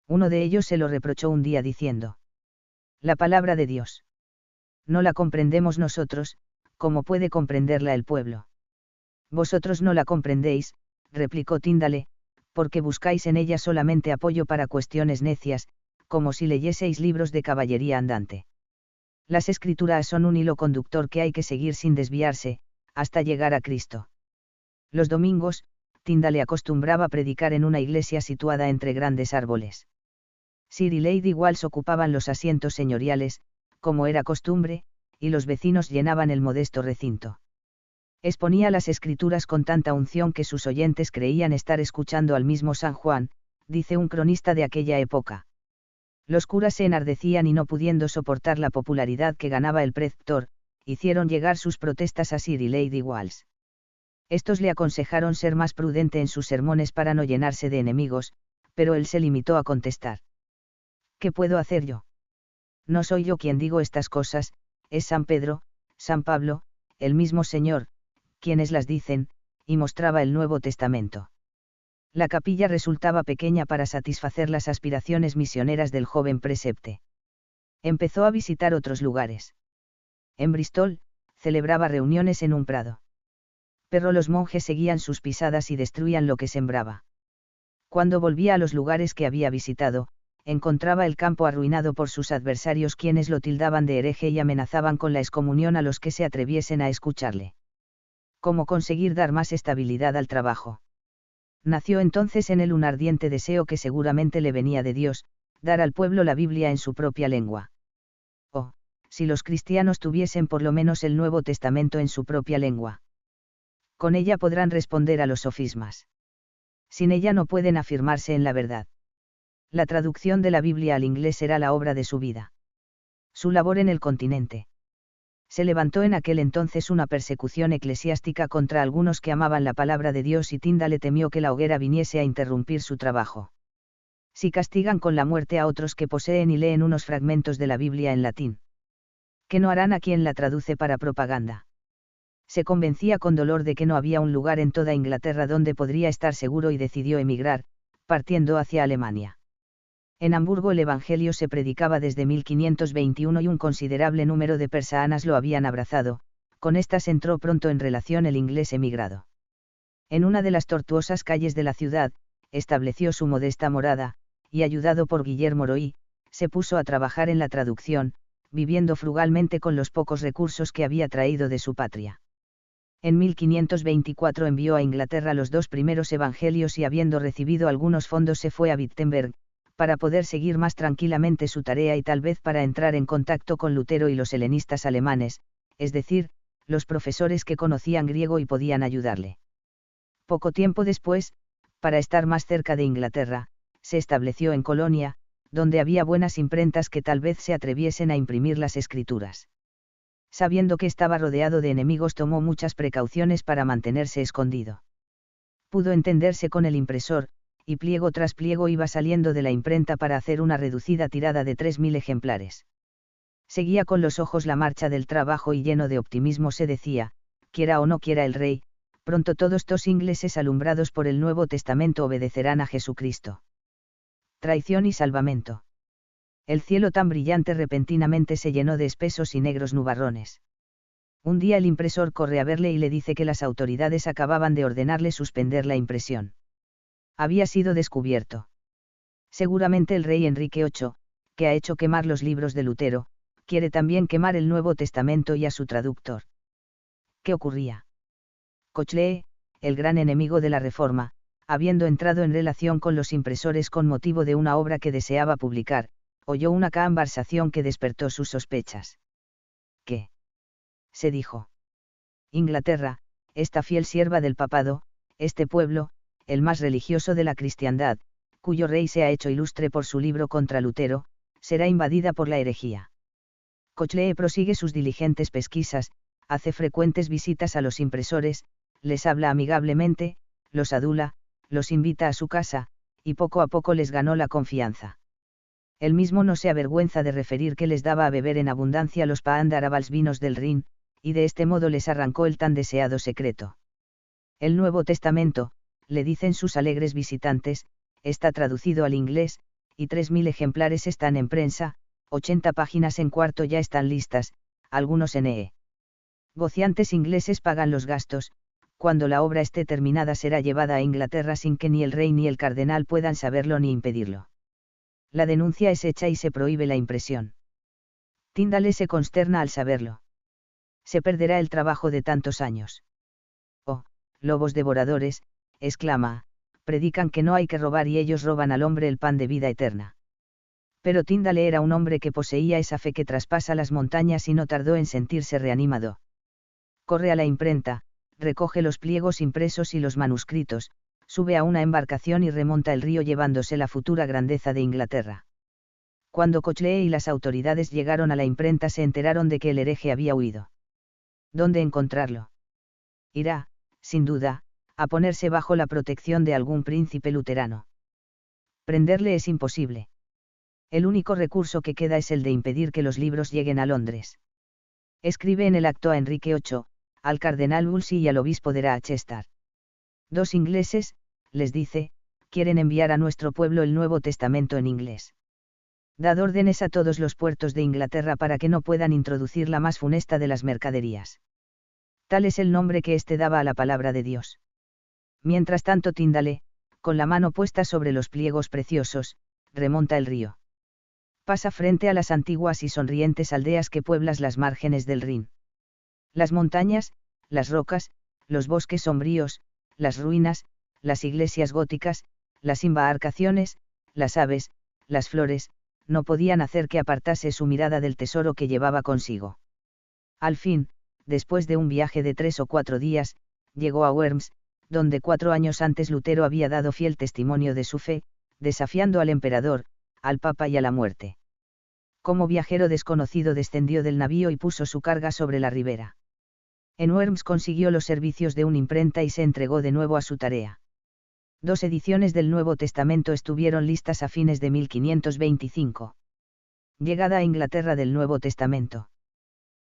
Uno de ellos se lo reprochó un día diciendo: «La palabra de Dios no la comprendemos nosotros, ¿cómo puede comprenderla el pueblo?». «Vosotros no la comprendéis», replicó Tyndale, «porque buscáis en ella solamente apoyo para cuestiones necias, como si leyeseis libros de caballería andante. Las escrituras son un hilo conductor que hay que seguir sin desviarse, hasta llegar a Cristo». Los domingos, Tyndale acostumbraba predicar en una iglesia situada entre grandes árboles. Sir y Lady Walls ocupaban los asientos señoriales, como era costumbre, y los vecinos llenaban el modesto recinto. Exponía las escrituras con tanta unción que sus oyentes creían estar escuchando al mismo San Juan, dice un cronista de aquella época. Los curas se enardecían y no pudiendo soportar la popularidad que ganaba el preceptor, hicieron llegar sus protestas a Sir y Lady Walls. Estos le aconsejaron ser más prudente en sus sermones para no llenarse de enemigos, pero él se limitó a contestar: «¿Qué puedo hacer yo? No soy yo quien digo estas cosas, es San Pedro, San Pablo, el mismo Señor, quienes las dicen, y mostraba el Nuevo Testamento. La capilla resultaba pequeña para satisfacer las aspiraciones misioneras del joven precepte. Empezó a visitar otros lugares. En Bristol, celebraba reuniones en un prado. Pero los monjes seguían sus pisadas y destruían lo que sembraba. Cuando volvía a los lugares que había visitado, encontraba el campo arruinado por sus adversarios, quienes lo tildaban de hereje y amenazaban con la excomunión a los que se atreviesen a escucharle. ¿Cómo conseguir dar más estabilidad al trabajo? Nació entonces en él un ardiente deseo que seguramente le venía de Dios, dar al pueblo la Biblia en su propia lengua. Oh, si los cristianos tuviesen por lo menos el Nuevo Testamento en su propia lengua. Con ella podrán responder a los sofismas. Sin ella no pueden afirmarse en la verdad. La traducción de la Biblia al inglés será la obra de su vida. Su labor en el continente. Se levantó en aquel entonces una persecución eclesiástica contra algunos que amaban la palabra de Dios, y Tyndale temió que la hoguera viniese a interrumpir su trabajo. Si castigan con la muerte a otros que poseen y leen unos fragmentos de la Biblia en latín, ¿qué no harán a quien la traduce para propaganda? Se convencía con dolor de que no había un lugar en toda Inglaterra donde podría estar seguro y decidió emigrar, partiendo hacia Alemania. En Hamburgo el Evangelio se predicaba desde 1521 y un considerable número de persanas lo habían abrazado. Con estas entró pronto en relación el inglés emigrado. En una de las tortuosas calles de la ciudad, estableció su modesta morada, y ayudado por Guillermo Roy, se puso a trabajar en la traducción, viviendo frugalmente con los pocos recursos que había traído de su patria. En 1524 envió a Inglaterra los 2 primeros evangelios y, habiendo recibido algunos fondos, se fue a Wittenberg, para poder seguir más tranquilamente su tarea y tal vez para entrar en contacto con Lutero y los helenistas alemanes, es decir, los profesores que conocían griego y podían ayudarle. Poco tiempo después, para estar más cerca de Inglaterra, se estableció en Colonia, donde había buenas imprentas que tal vez se atreviesen a imprimir las escrituras. Sabiendo que estaba rodeado de enemigos, tomó muchas precauciones para mantenerse escondido. Pudo entenderse con el impresor, y pliego tras pliego iba saliendo de la imprenta para hacer una reducida tirada de 3000 ejemplares. Seguía con los ojos la marcha del trabajo y lleno de optimismo se decía, quiera o no quiera el rey, pronto todos estos ingleses alumbrados por el Nuevo Testamento obedecerán a Jesucristo. Traición y salvamento. El cielo tan brillante repentinamente se llenó de espesos y negros nubarrones. Un día el impresor corre a verle y le dice que las autoridades acababan de ordenarle suspender la impresión. Había sido descubierto. Seguramente el rey Enrique VIII, que ha hecho quemar los libros de Lutero, quiere también quemar el Nuevo Testamento y a su traductor. ¿Qué ocurría? Cochlea, el gran enemigo de la Reforma, habiendo entrado en relación con los impresores con motivo de una obra que deseaba publicar, oyó una conversación que despertó sus sospechas. ¿Qué? Se dijo. Inglaterra, esta fiel sierva del papado, este pueblo, el más religioso de la cristiandad, cuyo rey se ha hecho ilustre por su libro contra Lutero, será invadida por la herejía. Cochlea prosigue sus diligentes pesquisas, hace frecuentes visitas a los impresores, les habla amigablemente, los adula, los invita a su casa, y poco a poco les ganó la confianza. Él mismo no se avergüenza de referir que les daba a beber en abundancia los Paandarabals vinos del Rin, y de este modo les arrancó el tan deseado secreto. El Nuevo Testamento, le dicen sus alegres visitantes, está traducido al inglés, y 3000 ejemplares están en prensa, 80 páginas en cuarto ya están listas, algunos en Negociantes ingleses pagan los gastos, cuando la obra esté terminada será llevada a Inglaterra sin que ni el rey ni el cardenal puedan saberlo ni impedirlo. La denuncia es hecha y se prohíbe la impresión. Tyndale se consterna al saberlo. Se perderá el trabajo de tantos años. Oh, lobos devoradores, exclama, predican que no hay que robar y ellos roban al hombre el pan de vida eterna. Pero Tyndale era un hombre que poseía esa fe que traspasa las montañas y no tardó en sentirse reanimado. Corre a la imprenta, recoge los pliegos impresos y los manuscritos, sube a una embarcación y remonta el río llevándose la futura grandeza de Inglaterra. Cuando Cochlea y las autoridades llegaron a la imprenta se enteraron de que el hereje había huido. ¿Dónde encontrarlo? Irá, sin duda, a ponerse bajo la protección de algún príncipe luterano. Prenderle es imposible. El único recurso que queda es el de impedir que los libros lleguen a Londres. Escribe en el acto a Enrique VIII, al cardenal Wolsey y al obispo de Rochester. Dos ingleses, les dice, quieren enviar a nuestro pueblo el Nuevo Testamento en inglés. Dad órdenes a todos los puertos de Inglaterra para que no puedan introducir la más funesta de las mercaderías. Tal es el nombre que éste daba a la palabra de Dios. Mientras tanto Tíndale, con la mano puesta sobre los pliegos preciosos, remonta el río. Pasa frente a las antiguas y sonrientes aldeas que pueblan las márgenes del Rin. Las montañas, las rocas, los bosques sombríos, las ruinas, las iglesias góticas, las embarcaciones, las aves, las flores, no podían hacer que apartase su mirada del tesoro que llevaba consigo. Al fin, después de un viaje de 3 o 4 días, llegó a Worms, donde 4 años antes Lutero había dado fiel testimonio de su fe, desafiando al emperador, al papa y a la muerte. Como viajero desconocido descendió del navío y puso su carga sobre la ribera. En Worms consiguió los servicios de una imprenta y se entregó de nuevo a su tarea. 2 ediciones del Nuevo Testamento estuvieron listas a fines de 1525. Llegada a Inglaterra del Nuevo Testamento.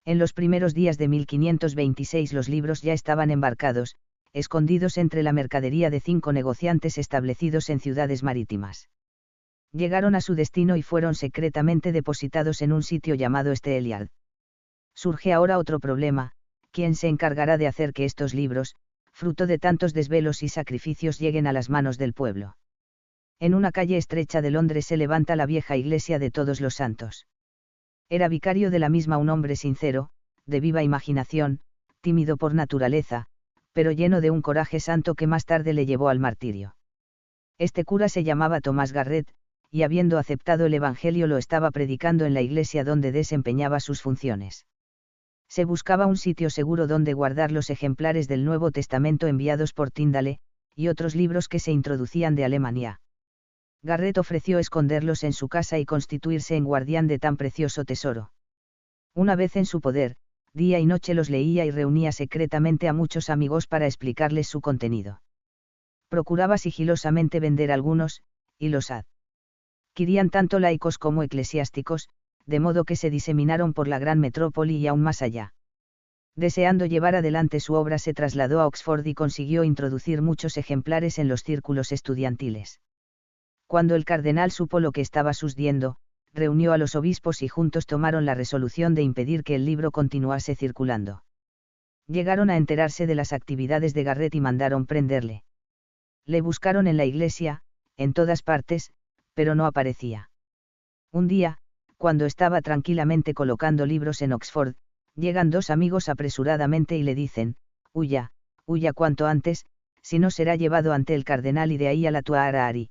En los primeros días de 1526 los libros ya estaban embarcados, escondidos entre la mercadería de 5 negociantes establecidos en ciudades marítimas. Llegaron a su destino y fueron secretamente depositados en un sitio llamado Steelyard. Surge ahora otro problema: ¿quién se encargará de hacer que estos libros, fruto de tantos desvelos y sacrificios, lleguen a las manos del pueblo? En una calle estrecha de Londres se levanta la vieja iglesia de Todos los Santos. Era vicario de la misma un hombre sincero, de viva imaginación, tímido por naturaleza, pero lleno de un coraje santo que más tarde le llevó al martirio. Este cura se llamaba Tomás Garrett, y habiendo aceptado el Evangelio lo estaba predicando en la iglesia donde desempeñaba sus funciones. Se buscaba un sitio seguro donde guardar los ejemplares del Nuevo Testamento enviados por Tíndale, y otros libros que se introducían de Alemania. Garrett ofreció esconderlos en su casa y constituirse en guardián de tan precioso tesoro. Una vez en su poder, día y noche los leía y reunía secretamente a muchos amigos para explicarles su contenido. Procuraba sigilosamente vender algunos, y los adquirían tanto laicos como eclesiásticos, de modo que se diseminaron por la gran metrópoli y aún más allá. Deseando llevar adelante su obra se trasladó a Oxford y consiguió introducir muchos ejemplares en los círculos estudiantiles. Cuando el cardenal supo lo que estaba sucediendo, reunió a los obispos y juntos tomaron la resolución de impedir que el libro continuase circulando. Llegaron a enterarse de las actividades de Garrett y mandaron prenderle. Le buscaron en la iglesia, en todas partes, pero no aparecía. Un día, cuando estaba tranquilamente colocando libros en Oxford, llegan 2 amigos apresuradamente y le dicen: huya, huya cuanto antes, si no será llevado ante el cardenal y de ahí a la Tuara Ari.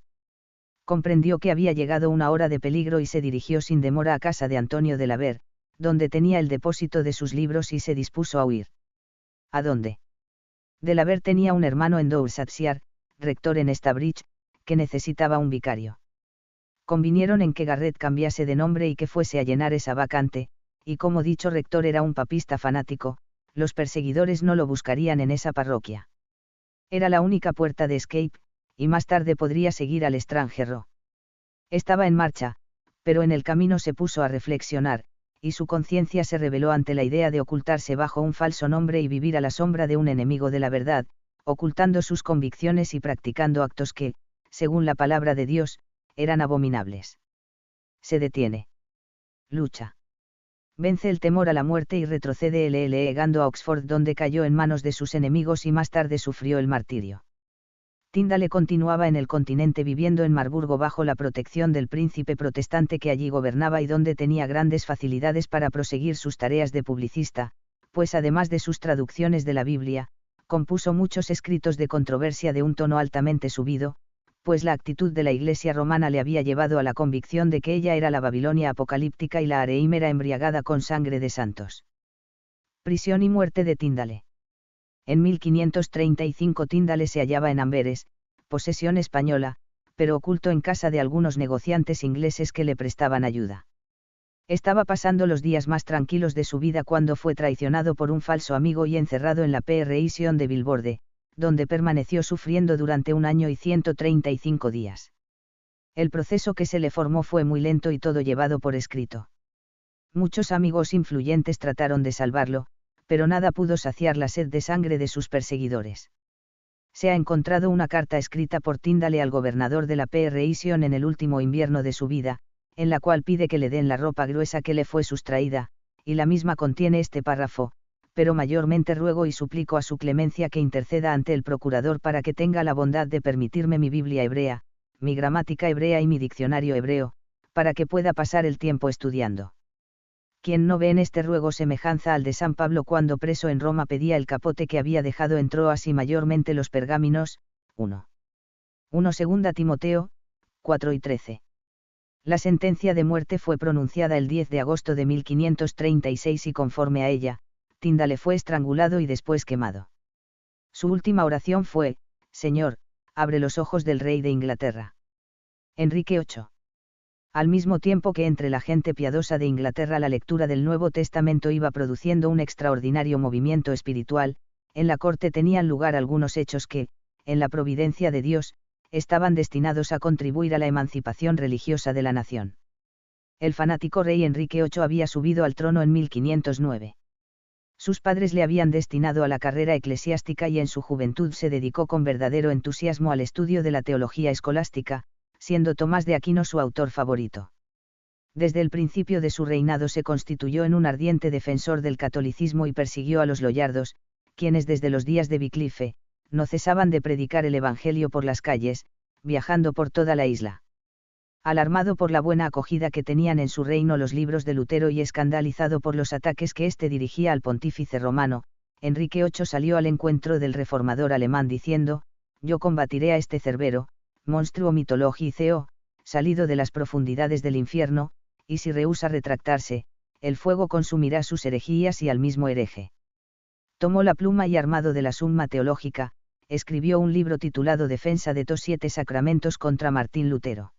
Comprendió que había llegado una hora de peligro y se dirigió sin demora a casa de Antonio de la Ver, donde tenía el depósito de sus libros y se dispuso a huir. ¿A dónde? De la Ver tenía un hermano en Dorsetshire, rector en Stabridge, que necesitaba un vicario. Convinieron en que Garrett cambiase de nombre y que fuese a llenar esa vacante, y como dicho rector era un papista fanático, los perseguidores no lo buscarían en esa parroquia. Era la única puerta de escape, y más tarde podría seguir al extranjero. Estaba en marcha, pero en el camino se puso a reflexionar, y su conciencia se rebeló ante la idea de ocultarse bajo un falso nombre y vivir a la sombra de un enemigo de la verdad, ocultando sus convicciones y practicando actos que, según la palabra de Dios, eran abominables. Se detiene. Lucha. Vence el temor a la muerte y retrocede llegando a Oxford, donde cayó en manos de sus enemigos y más tarde sufrió el martirio. Tíndale continuaba en el continente viviendo en Marburgo bajo la protección del príncipe protestante que allí gobernaba y donde tenía grandes facilidades para proseguir sus tareas de publicista, pues además de sus traducciones de la Biblia, compuso muchos escritos de controversia de un tono altamente subido, pues la actitud de la Iglesia romana le había llevado a la convicción de que ella era la Babilonia apocalíptica y la Areímera embriagada con sangre de santos. Prisión y muerte de Tíndale. En 1535 Tíndale se hallaba en Amberes, posesión española, pero oculto en casa de algunos negociantes ingleses que le prestaban ayuda. Estaba pasando los días más tranquilos de su vida cuando fue traicionado por un falso amigo y encerrado en la prisión de Bilborde, donde permaneció sufriendo durante 1 año y 135 días. El proceso que se le formó fue muy lento y todo llevado por escrito. Muchos amigos influyentes trataron de salvarlo, pero nada pudo saciar la sed de sangre de sus perseguidores. Se ha encontrado una carta escrita por Tyndale al gobernador de la Prison en el último invierno de su vida, en la cual pide que le den la ropa gruesa que le fue sustraída, y la misma contiene este párrafo: pero mayormente ruego y suplico a su clemencia que interceda ante el procurador para que tenga la bondad de permitirme mi Biblia hebrea, mi gramática hebrea y mi diccionario hebreo, para que pueda pasar el tiempo estudiando. Quien no ve en este ruego semejanza al de San Pablo cuando preso en Roma pedía el capote que había dejado en Troas y mayormente los pergaminos. 1 Segunda Timoteo, 4 y 13. La sentencia de muerte fue pronunciada el 10 de agosto de 1536 y conforme a ella, Tyndale fue estrangulado y después quemado. Su última oración fue: Señor, abre los ojos del rey de Inglaterra. Enrique VIII. Al mismo tiempo que entre la gente piadosa de Inglaterra la lectura del Nuevo Testamento iba produciendo un extraordinario movimiento espiritual, en la corte tenían lugar algunos hechos que, en la providencia de Dios, estaban destinados a contribuir a la emancipación religiosa de la nación. El fanático rey Enrique VIII había subido al trono en 1509. Sus padres le habían destinado a la carrera eclesiástica y en su juventud se dedicó con verdadero entusiasmo al estudio de la teología escolástica, siendo Tomás de Aquino su autor favorito. Desde el principio de su reinado se constituyó en un ardiente defensor del catolicismo y persiguió a los lollardos, quienes desde los días de Wycliffe, no cesaban de predicar el Evangelio por las calles, viajando por toda la isla. Alarmado por la buena acogida que tenían en su reino los libros de Lutero y escandalizado por los ataques que éste dirigía al pontífice romano, Enrique VIII salió al encuentro del reformador alemán diciendo: yo combatiré a este cerbero, monstruo mitológico, salido de las profundidades del infierno, y si rehúsa retractarse, el fuego consumirá sus herejías y al mismo hereje. Tomó la pluma y armado de la Summa Teológica, escribió un libro titulado Defensa de los 7 Sacramentos contra Martín Lutero.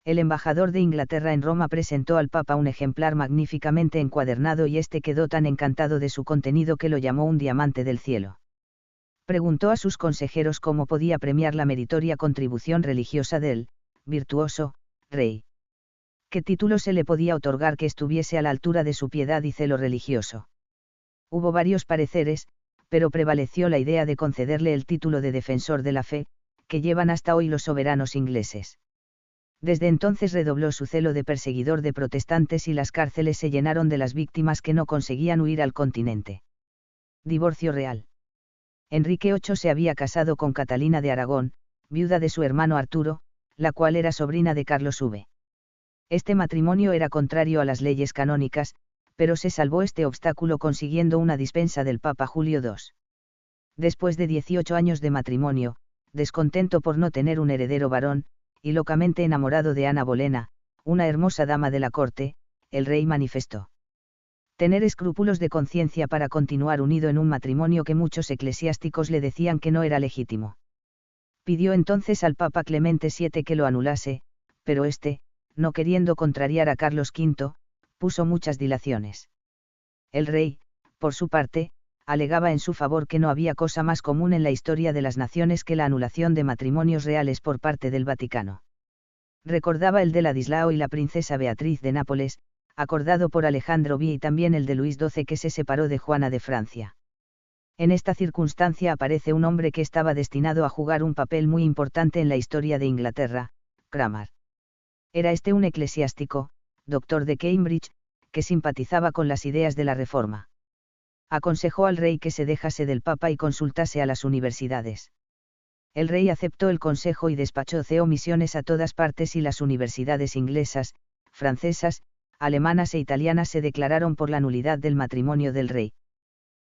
El embajador de Inglaterra en Roma presentó al Papa un ejemplar magníficamente encuadernado y este quedó tan encantado de su contenido que lo llamó un diamante del cielo. Preguntó a sus consejeros cómo podía premiar la meritoria contribución religiosa del virtuoso rey. ¿Qué título se le podía otorgar que estuviese a la altura de su piedad y celo religioso? Hubo varios pareceres, pero prevaleció la idea de concederle el título de defensor de la fe, que llevan hasta hoy los soberanos ingleses. Desde entonces redobló su celo de perseguidor de protestantes y las cárceles se llenaron de las víctimas que no conseguían huir al continente. Divorcio real. Enrique VIII se había casado con Catalina de Aragón, viuda de su hermano Arturo, la cual era sobrina de Carlos V. Este matrimonio era contrario a las leyes canónicas, pero se salvó este obstáculo consiguiendo una dispensa del Papa Julio II. Después de 18 años de matrimonio, descontento por no tener un heredero varón, y locamente enamorado de Ana Bolena, una hermosa dama de la corte, el rey manifestó tener escrúpulos de conciencia para continuar unido en un matrimonio que muchos eclesiásticos le decían que no era legítimo. Pidió entonces al Papa Clemente VII que lo anulase, pero éste, no queriendo contrariar a Carlos V, puso muchas dilaciones. El rey, por su parte, alegaba en su favor que no había cosa más común en la historia de las naciones que la anulación de matrimonios reales por parte del Vaticano. Recordaba el de Ladislao y la princesa Beatriz de Nápoles, acordado por Alejandro V y también el de Luis XII que se separó de Juana de Francia. En esta circunstancia aparece un hombre que estaba destinado a jugar un papel muy importante en la historia de Inglaterra, Cranmer. Era este un eclesiástico, doctor de Cambridge, que simpatizaba con las ideas de la Reforma. Aconsejó al rey que se dejase del Papa y consultase a las universidades. El rey aceptó el consejo y despachó misiones a todas partes y las universidades inglesas, francesas, alemanas e italianas se declararon por la nulidad del matrimonio del rey.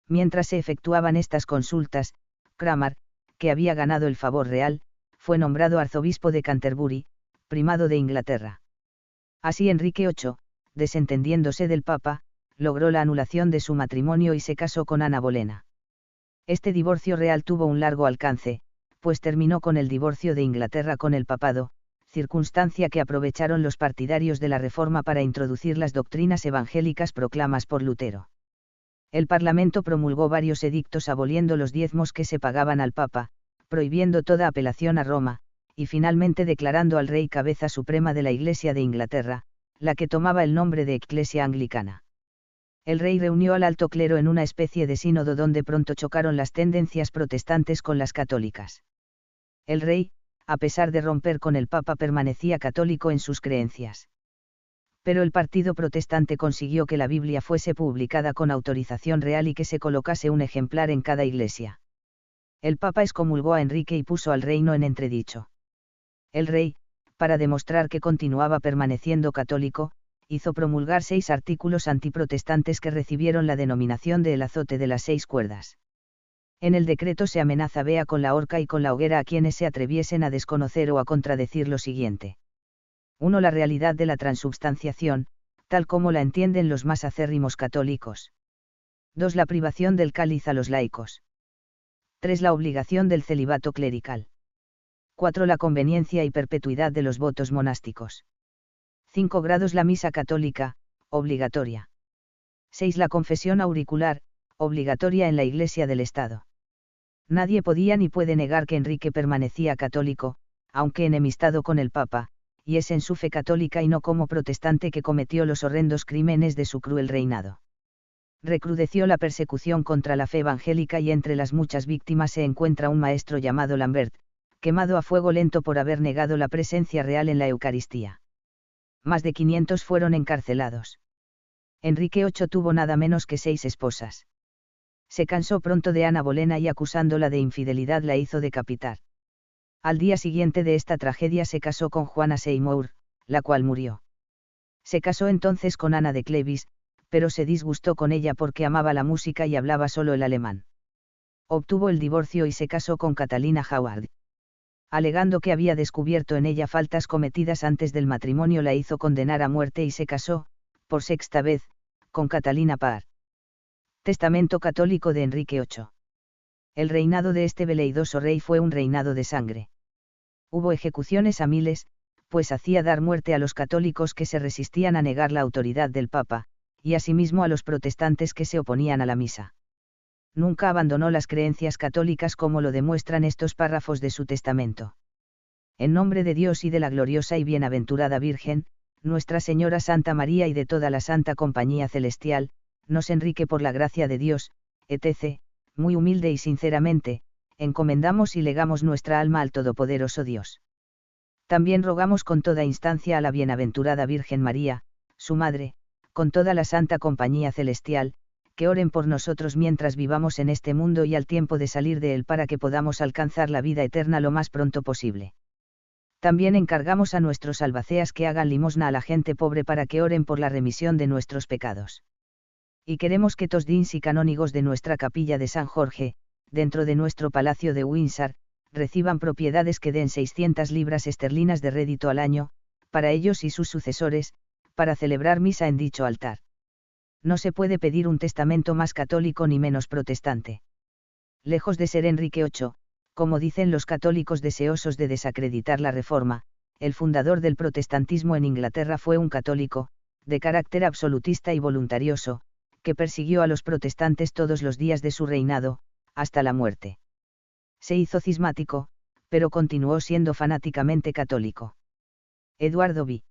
Mientras se efectuaban estas consultas, Cranmer, que había ganado el favor real, fue nombrado arzobispo de Canterbury, primado de Inglaterra. Así Enrique VIII, desentendiéndose del Papa, logró la anulación de su matrimonio y se casó con Ana Bolena. Este divorcio real tuvo un largo alcance, pues terminó con el divorcio de Inglaterra con el papado, circunstancia que aprovecharon los partidarios de la Reforma para introducir las doctrinas evangélicas proclamas por Lutero. El Parlamento promulgó varios edictos aboliendo los diezmos que se pagaban al Papa, prohibiendo toda apelación a Roma, y finalmente declarando al rey cabeza suprema de la Iglesia de Inglaterra, la que tomaba el nombre de Ecclesia Anglicana. El rey reunió al alto clero en una especie de sínodo donde pronto chocaron las tendencias protestantes con las católicas. El rey, a pesar de romper con el papa, permanecía católico en sus creencias. Pero el partido protestante consiguió que la Biblia fuese publicada con autorización real y que se colocase un ejemplar en cada iglesia. El papa excomulgó a Enrique y puso al reino en entredicho. El rey, para demostrar que continuaba permaneciendo católico, hizo promulgar 6 artículos antiprotestantes que recibieron la denominación de el azote de las 6 cuerdas. En el decreto se amenaza vea con la horca y con la hoguera a quienes se atreviesen a desconocer o a contradecir lo siguiente. 1. La realidad de la transubstanciación, tal como la entienden los más acérrimos católicos. 2. La privación del cáliz a los laicos. 3. La obligación del celibato clerical. 4. La conveniencia y perpetuidad de los votos monásticos. 5 grados la misa católica, obligatoria. 6. La confesión auricular, obligatoria en la Iglesia del Estado. Nadie podía ni puede negar que Enrique permanecía católico, aunque enemistado con el Papa, y es en su fe católica y no como protestante que cometió los horrendos crímenes de su cruel reinado. Recrudeció la persecución contra la fe evangélica y entre las muchas víctimas se encuentra un maestro llamado Lambert, quemado a fuego lento por haber negado la presencia real en la Eucaristía. Más de 500 fueron encarcelados. Enrique VIII tuvo nada menos que 6 esposas. Se cansó pronto de Ana Bolena y acusándola de infidelidad la hizo decapitar. Al día siguiente de esta tragedia se casó con Juana Seymour, la cual murió. Se casó entonces con Ana de Clevis, pero se disgustó con ella porque amaba la música y hablaba solo el alemán. Obtuvo el divorcio y se casó con Catalina Howard. Alegando que había descubierto en ella faltas cometidas antes del matrimonio, la hizo condenar a muerte y se casó, por 6ª vez, con Catalina Parr. Testamento católico de Enrique VIII. El reinado de este veleidoso rey fue un reinado de sangre. Hubo ejecuciones a miles, pues hacía dar muerte a los católicos que se resistían a negar la autoridad del Papa, y asimismo a los protestantes que se oponían a la misa. Nunca abandonó las creencias católicas como lo demuestran estos párrafos de su testamento. En nombre de Dios y de la gloriosa y bienaventurada Virgen, Nuestra Señora Santa María y de toda la Santa Compañía Celestial, nos Enrique por la gracia de Dios, etc., muy humilde y sinceramente, encomendamos y legamos nuestra alma al Todopoderoso Dios. También rogamos con toda instancia a la bienaventurada Virgen María, su Madre, con toda la Santa Compañía Celestial, que oren por nosotros mientras vivamos en este mundo y al tiempo de salir de él para que podamos alcanzar la vida eterna lo más pronto posible. También encargamos a nuestros albaceas que hagan limosna a la gente pobre para que oren por la remisión de nuestros pecados. Y queremos que tosdins y canónigos de nuestra capilla de San Jorge, dentro de nuestro palacio de Windsor, reciban propiedades que den 600 libras esterlinas de rédito al año, para ellos y sus sucesores, para celebrar misa en dicho altar. No se puede pedir un testamento más católico ni menos protestante. Lejos de ser Enrique VIII, como dicen los católicos deseosos de desacreditar la Reforma, el fundador del protestantismo en Inglaterra fue un católico, de carácter absolutista y voluntarioso, que persiguió a los protestantes todos los días de su reinado, hasta la muerte. Se hizo cismático, pero continuó siendo fanáticamente católico. Eduardo V.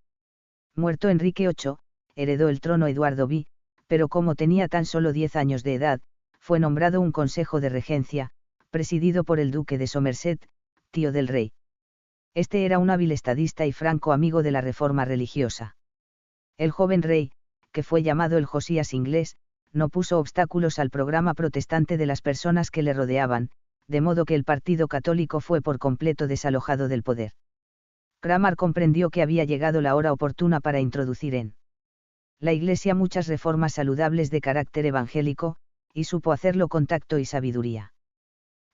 Muerto Enrique VIII, heredó el trono Eduardo V, pero como tenía tan solo 10 años de edad, fue nombrado un consejo de regencia, presidido por el duque de Somerset, tío del rey. Este era un hábil estadista y franco amigo de la reforma religiosa. El joven rey, que fue llamado el Josías inglés, no puso obstáculos al programa protestante de las personas que le rodeaban, de modo que el partido católico fue por completo desalojado del poder. Cranmer comprendió que había llegado la hora oportuna para introducir en la Iglesia muchas reformas saludables de carácter evangélico, y supo hacerlo con tacto y sabiduría.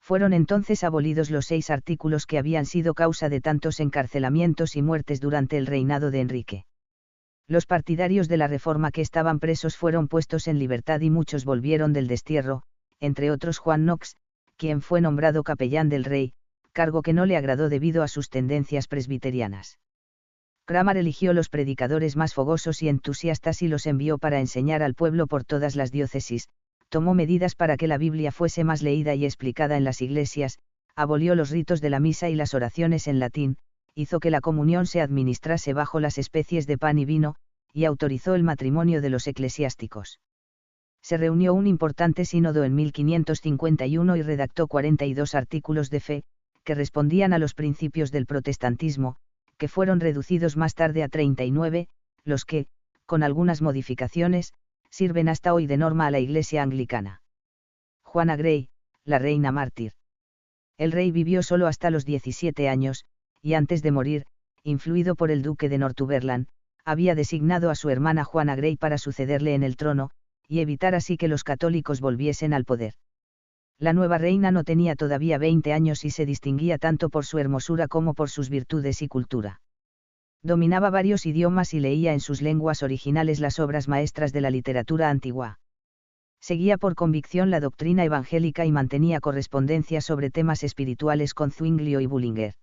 Fueron entonces abolidos los 6 artículos que habían sido causa de tantos encarcelamientos y muertes durante el reinado de Enrique. Los partidarios de la Reforma que estaban presos fueron puestos en libertad y muchos volvieron del destierro, entre otros Juan Knox, quien fue nombrado capellán del rey, cargo que no le agradó debido a sus tendencias presbiterianas. Cranmer eligió los predicadores más fogosos y entusiastas y los envió para enseñar al pueblo por todas las diócesis, tomó medidas para que la Biblia fuese más leída y explicada en las iglesias, abolió los ritos de la misa y las oraciones en latín, hizo que la comunión se administrase bajo las especies de pan y vino, y autorizó el matrimonio de los eclesiásticos. Se reunió un importante sínodo en 1551 y redactó 42 artículos de fe, que respondían a los principios del protestantismo, que fueron reducidos más tarde a 39, los que, con algunas modificaciones, sirven hasta hoy de norma a la Iglesia anglicana. Juana Grey, la reina mártir. El rey vivió solo hasta los 17 años, y antes de morir, influido por el duque de Northumberland, había designado a su hermana Juana Grey para sucederle en el trono, y evitar así que los católicos volviesen al poder. La nueva reina no tenía todavía 20 años y se distinguía tanto por su hermosura como por sus virtudes y cultura. Dominaba varios idiomas y leía en sus lenguas originales las obras maestras de la literatura antigua. Seguía por convicción la doctrina evangélica y mantenía correspondencia sobre temas espirituales con Zwinglio y Bullinger.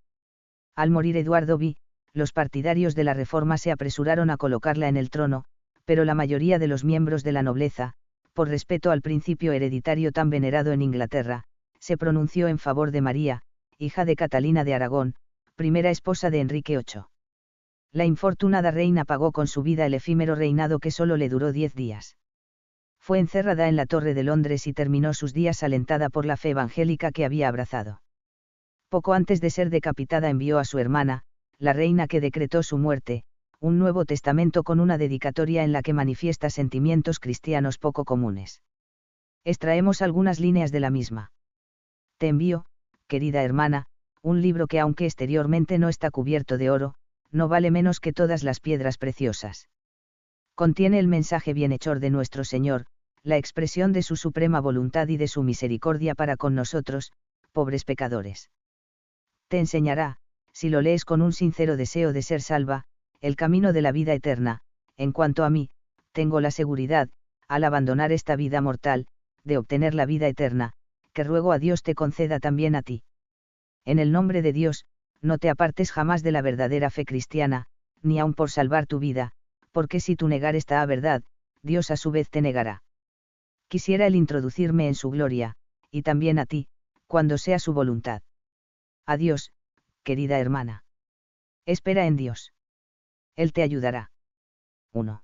Al morir Eduardo V, los partidarios de la Reforma se apresuraron a colocarla en el trono, pero la mayoría de los miembros de la nobleza, por respeto al principio hereditario tan venerado en Inglaterra, se pronunció en favor de María, hija de Catalina de Aragón, primera esposa de Enrique VIII. La infortunada reina pagó con su vida el efímero reinado que solo le duró 10 días. Fue encerrada en la Torre de Londres y terminó sus días alentada por la fe evangélica que había abrazado. Poco antes de ser decapitada envió a su hermana, la reina que decretó su muerte, un Nuevo Testamento con una dedicatoria en la que manifiesta sentimientos cristianos poco comunes. Extraemos algunas líneas de la misma. Te envío, querida hermana, un libro que aunque exteriormente no está cubierto de oro, no vale menos que todas las piedras preciosas. Contiene el mensaje bienhechor de nuestro Señor, la expresión de su suprema voluntad y de su misericordia para con nosotros, pobres pecadores. Te enseñará, si lo lees con un sincero deseo de ser salva, el camino de la vida eterna. En cuanto a mí, tengo la seguridad, al abandonar esta vida mortal, de obtener la vida eterna, que ruego a Dios te conceda también a ti. En el nombre de Dios, no te apartes jamás de la verdadera fe cristiana, ni aun por salvar tu vida, porque si tú negar esta verdad, Dios a su vez te negará. Quisiera él introducirme en su gloria, y también a ti, cuando sea su voluntad. Adiós, querida hermana. Espera en Dios. Él te ayudará. 1.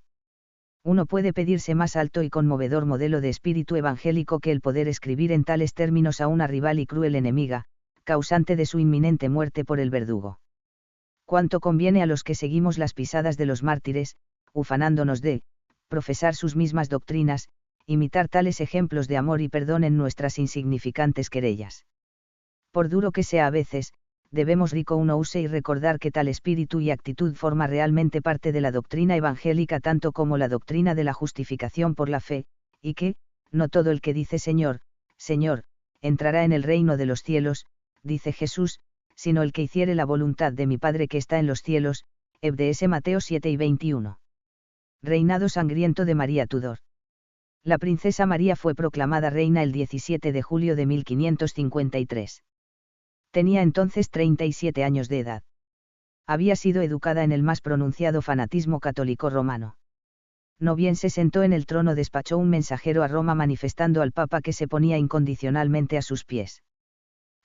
Uno puede pedirse más alto y conmovedor modelo de espíritu evangélico que el poder escribir en tales términos a una rival y cruel enemiga, causante de su inminente muerte por el verdugo. Cuánto conviene a los que seguimos las pisadas de los mártires, ufanándonos de profesar sus mismas doctrinas, imitar tales ejemplos de amor y perdón en nuestras insignificantes querellas. Por duro que sea a veces, debemos rico uno use y recordar que tal espíritu y actitud forma realmente parte de la doctrina evangélica tanto como la doctrina de la justificación por la fe, y que, no todo el que dice Señor, Señor, entrará en el reino de los cielos, dice Jesús, sino el que hiciere la voluntad de mi Padre que está en los cielos, Ebds Mateo 7 y 21. Reinado sangriento de María Tudor. La princesa María fue proclamada reina el 17 de julio de 1553. Tenía entonces 37 años de edad. Había sido educada en el más pronunciado fanatismo católico romano. No bien se sentó en el trono, despachó un mensajero a Roma manifestando al Papa que se ponía incondicionalmente a sus pies.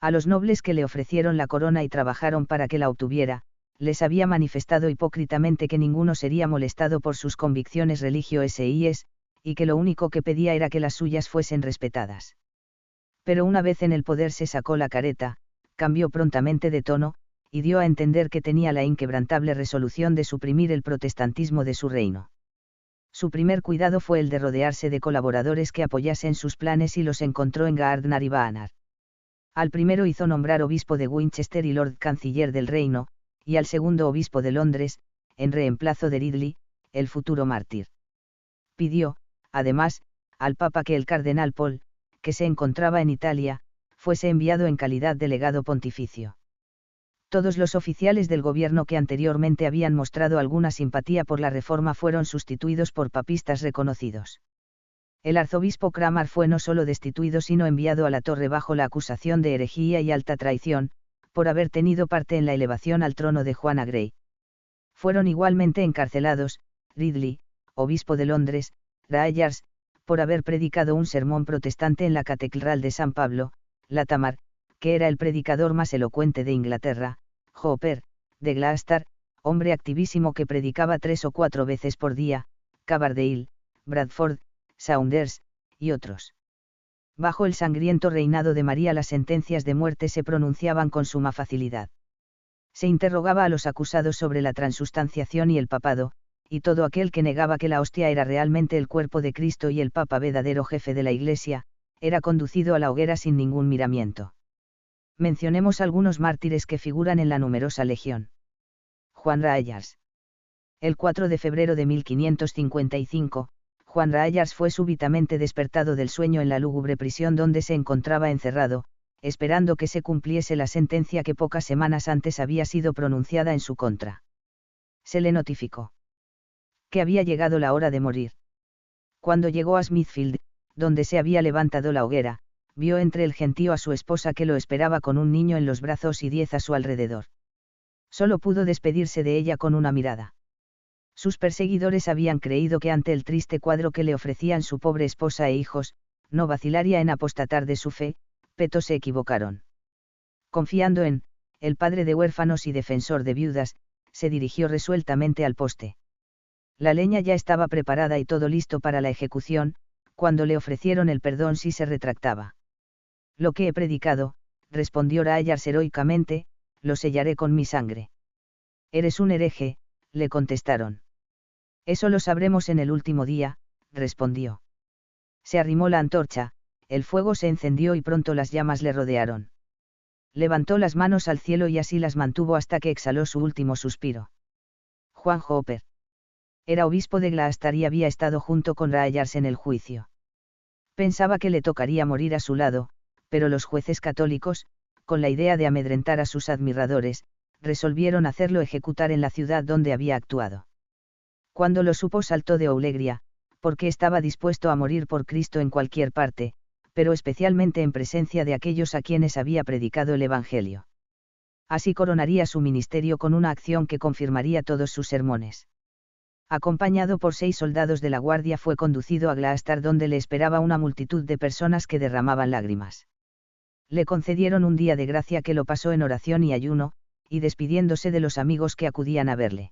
A los nobles que le ofrecieron la corona y trabajaron para que la obtuviera, les había manifestado hipócritamente que ninguno sería molestado por sus convicciones religiosas, y que lo único que pedía era que las suyas fuesen respetadas. Pero una vez en el poder se sacó la careta, cambió prontamente de tono, y dio a entender que tenía la inquebrantable resolución de suprimir el protestantismo de su reino. Su primer cuidado fue el de rodearse de colaboradores que apoyasen sus planes y los encontró en Gardner y Barnard. Al primero hizo nombrar obispo de Winchester y Lord Canciller del reino, y al segundo obispo de Londres, en reemplazo de Ridley, el futuro mártir. Pidió, además, al Papa que el cardenal Paul, que se encontraba en Italia, fuese enviado en calidad de legado pontificio. Todos los oficiales del gobierno que anteriormente habían mostrado alguna simpatía por la reforma fueron sustituidos por papistas reconocidos. El arzobispo Cranmer fue no solo destituido sino enviado a la torre bajo la acusación de herejía y alta traición, por haber tenido parte en la elevación al trono de Juana Grey. Fueron igualmente encarcelados, Ridley, obispo de Londres, Rayers, por haber predicado un sermón protestante en la catedral de San Pablo, Latamar, que era el predicador más elocuente de Inglaterra, Hopper, de Gloucester, hombre activísimo que predicaba 3 o 4 veces por día, Coverdale, Bradford, Saunders, y otros. Bajo el sangriento reinado de María las sentencias de muerte se pronunciaban con suma facilidad. Se interrogaba a los acusados sobre la transustanciación y el papado, y todo aquel que negaba que la hostia era realmente el cuerpo de Cristo y el Papa verdadero jefe de la Iglesia, era conducido a la hoguera sin ningún miramiento. Mencionemos algunos mártires que figuran en la numerosa legión. Juan Raayars. El 4 de febrero de 1555, Juan Raayars fue súbitamente despertado del sueño en la lúgubre prisión donde se encontraba encerrado, esperando que se cumpliese la sentencia que pocas semanas antes había sido pronunciada en su contra. Se le notificó que había llegado la hora de morir. Cuando llegó a Smithfield, donde se había levantado la hoguera, vio entre el gentío a su esposa que lo esperaba con un niño en los brazos y 10 a su alrededor. Solo pudo despedirse de ella con una mirada. Sus perseguidores habían creído que ante el triste cuadro que le ofrecían su pobre esposa e hijos, no vacilaría en apostatar de su fe, pero se equivocaron. Confiando en, el padre de huérfanos y defensor de viudas, se dirigió resueltamente al poste. La leña ya estaba preparada y todo listo para la ejecución, cuando le ofrecieron el perdón si se retractaba. Lo que he predicado, respondió Raayars heroicamente, lo sellaré con mi sangre. Eres un hereje, le contestaron. Eso lo sabremos en el último día, respondió. Se arrimó la antorcha, el fuego se encendió y pronto las llamas le rodearon. Levantó las manos al cielo y así las mantuvo hasta que exhaló su último suspiro. Juan Hooper. Era obispo de Glasgow y había estado junto con Raayars en el juicio. Pensaba que le tocaría morir a su lado, pero los jueces católicos, con la idea de amedrentar a sus admiradores, resolvieron hacerlo ejecutar en la ciudad donde había actuado. Cuando lo supo saltó de alegría, porque estaba dispuesto a morir por Cristo en cualquier parte, pero especialmente en presencia de aquellos a quienes había predicado el Evangelio. Así coronaría su ministerio con una acción que confirmaría todos sus sermones. Acompañado por 6 soldados de la guardia fue conducido a Glasgow donde le esperaba una multitud de personas que derramaban lágrimas. Le concedieron un día de gracia que lo pasó en oración y ayuno, y despidiéndose de los amigos que acudían a verle.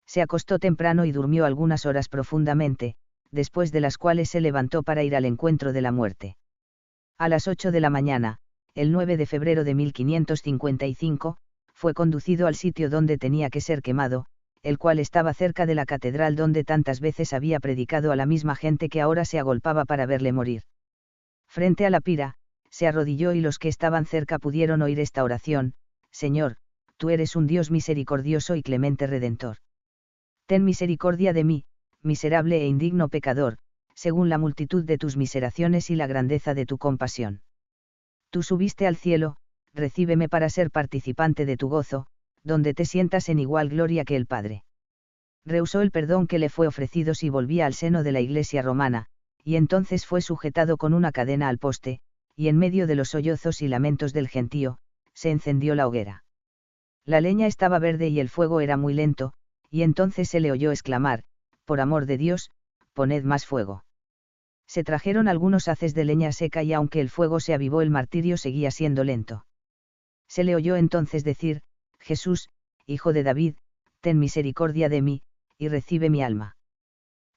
Se acostó temprano y durmió algunas horas profundamente, después de las cuales se levantó para ir al encuentro de la muerte. A las 8 de la mañana, el 9 de febrero de 1555, fue conducido al sitio donde tenía que ser quemado, el cual estaba cerca de la catedral donde tantas veces había predicado a la misma gente que ahora se agolpaba para verle morir. Frente a la pira, se arrodilló y los que estaban cerca pudieron oír esta oración: Señor, tú eres un Dios misericordioso y clemente redentor. Ten misericordia de mí, miserable e indigno pecador, según la multitud de tus miseraciones y la grandeza de tu compasión. Tú subiste al cielo, recíbeme para ser participante de tu gozo, donde te sientas en igual gloria que el Padre. Rehusó el perdón que le fue ofrecido si volvía al seno de la Iglesia romana, y entonces fue sujetado con una cadena al poste, y en medio de los sollozos y lamentos del gentío, se encendió la hoguera. La leña estaba verde y el fuego era muy lento, y entonces se le oyó exclamar: por amor de Dios, poned más fuego. Se trajeron algunos haces de leña seca y aunque el fuego se avivó el martirio seguía siendo lento. Se le oyó entonces decir: Jesús, hijo de David, ten misericordia de mí, y recibe mi alma.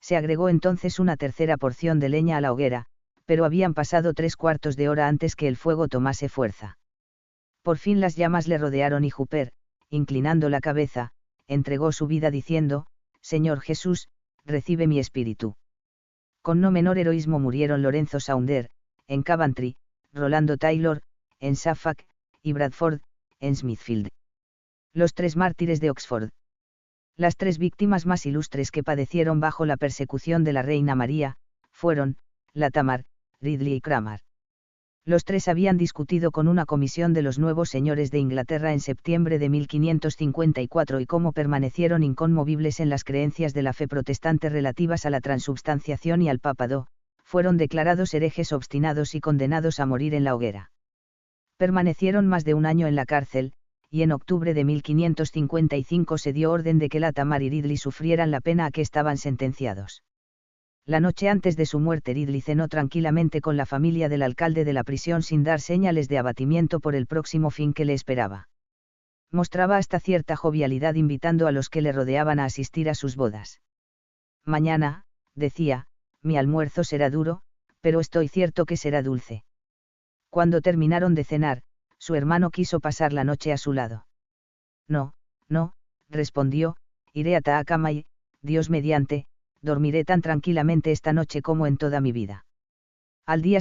Se agregó entonces una tercera porción de leña a la hoguera, pero habían pasado 3/4 de hora antes que el fuego tomase fuerza. Por fin las llamas le rodearon y Hooper, inclinando la cabeza, entregó su vida diciendo: Señor Jesús, recibe mi espíritu. Con no menor heroísmo murieron Lorenzo Saunder, en Coventry, Rolando Taylor, en Suffolk, y Bradford, en Smithfield. Los 3 mártires de Oxford. Las 3 víctimas más ilustres que padecieron bajo la persecución de la Reina María, fueron, Latimer, Ridley y Cranmer. Los 3 habían discutido con una comisión de los nuevos señores de Inglaterra en septiembre de 1554 y cómo permanecieron inconmovibles en las creencias de la fe protestante relativas a la transubstanciación y al papado, fueron declarados herejes obstinados y condenados a morir en la hoguera. Permanecieron más de un año en la cárcel, y en octubre de 1555 se dio orden de que Latimer y Ridley sufrieran la pena a que estaban sentenciados. La noche antes de su muerte Ridley cenó tranquilamente con la familia del alcalde de la prisión sin dar señales de abatimiento por el próximo fin que le esperaba. Mostraba hasta cierta jovialidad invitando a los que le rodeaban a asistir a sus bodas. Mañana, decía, mi almuerzo será duro, pero estoy cierto que será dulce. Cuando terminaron de cenar, su hermano quiso pasar la noche a su lado. No, no, respondió, iré a Taakama y, Dios mediante, dormiré tan tranquilamente esta noche como en toda mi vida. Al día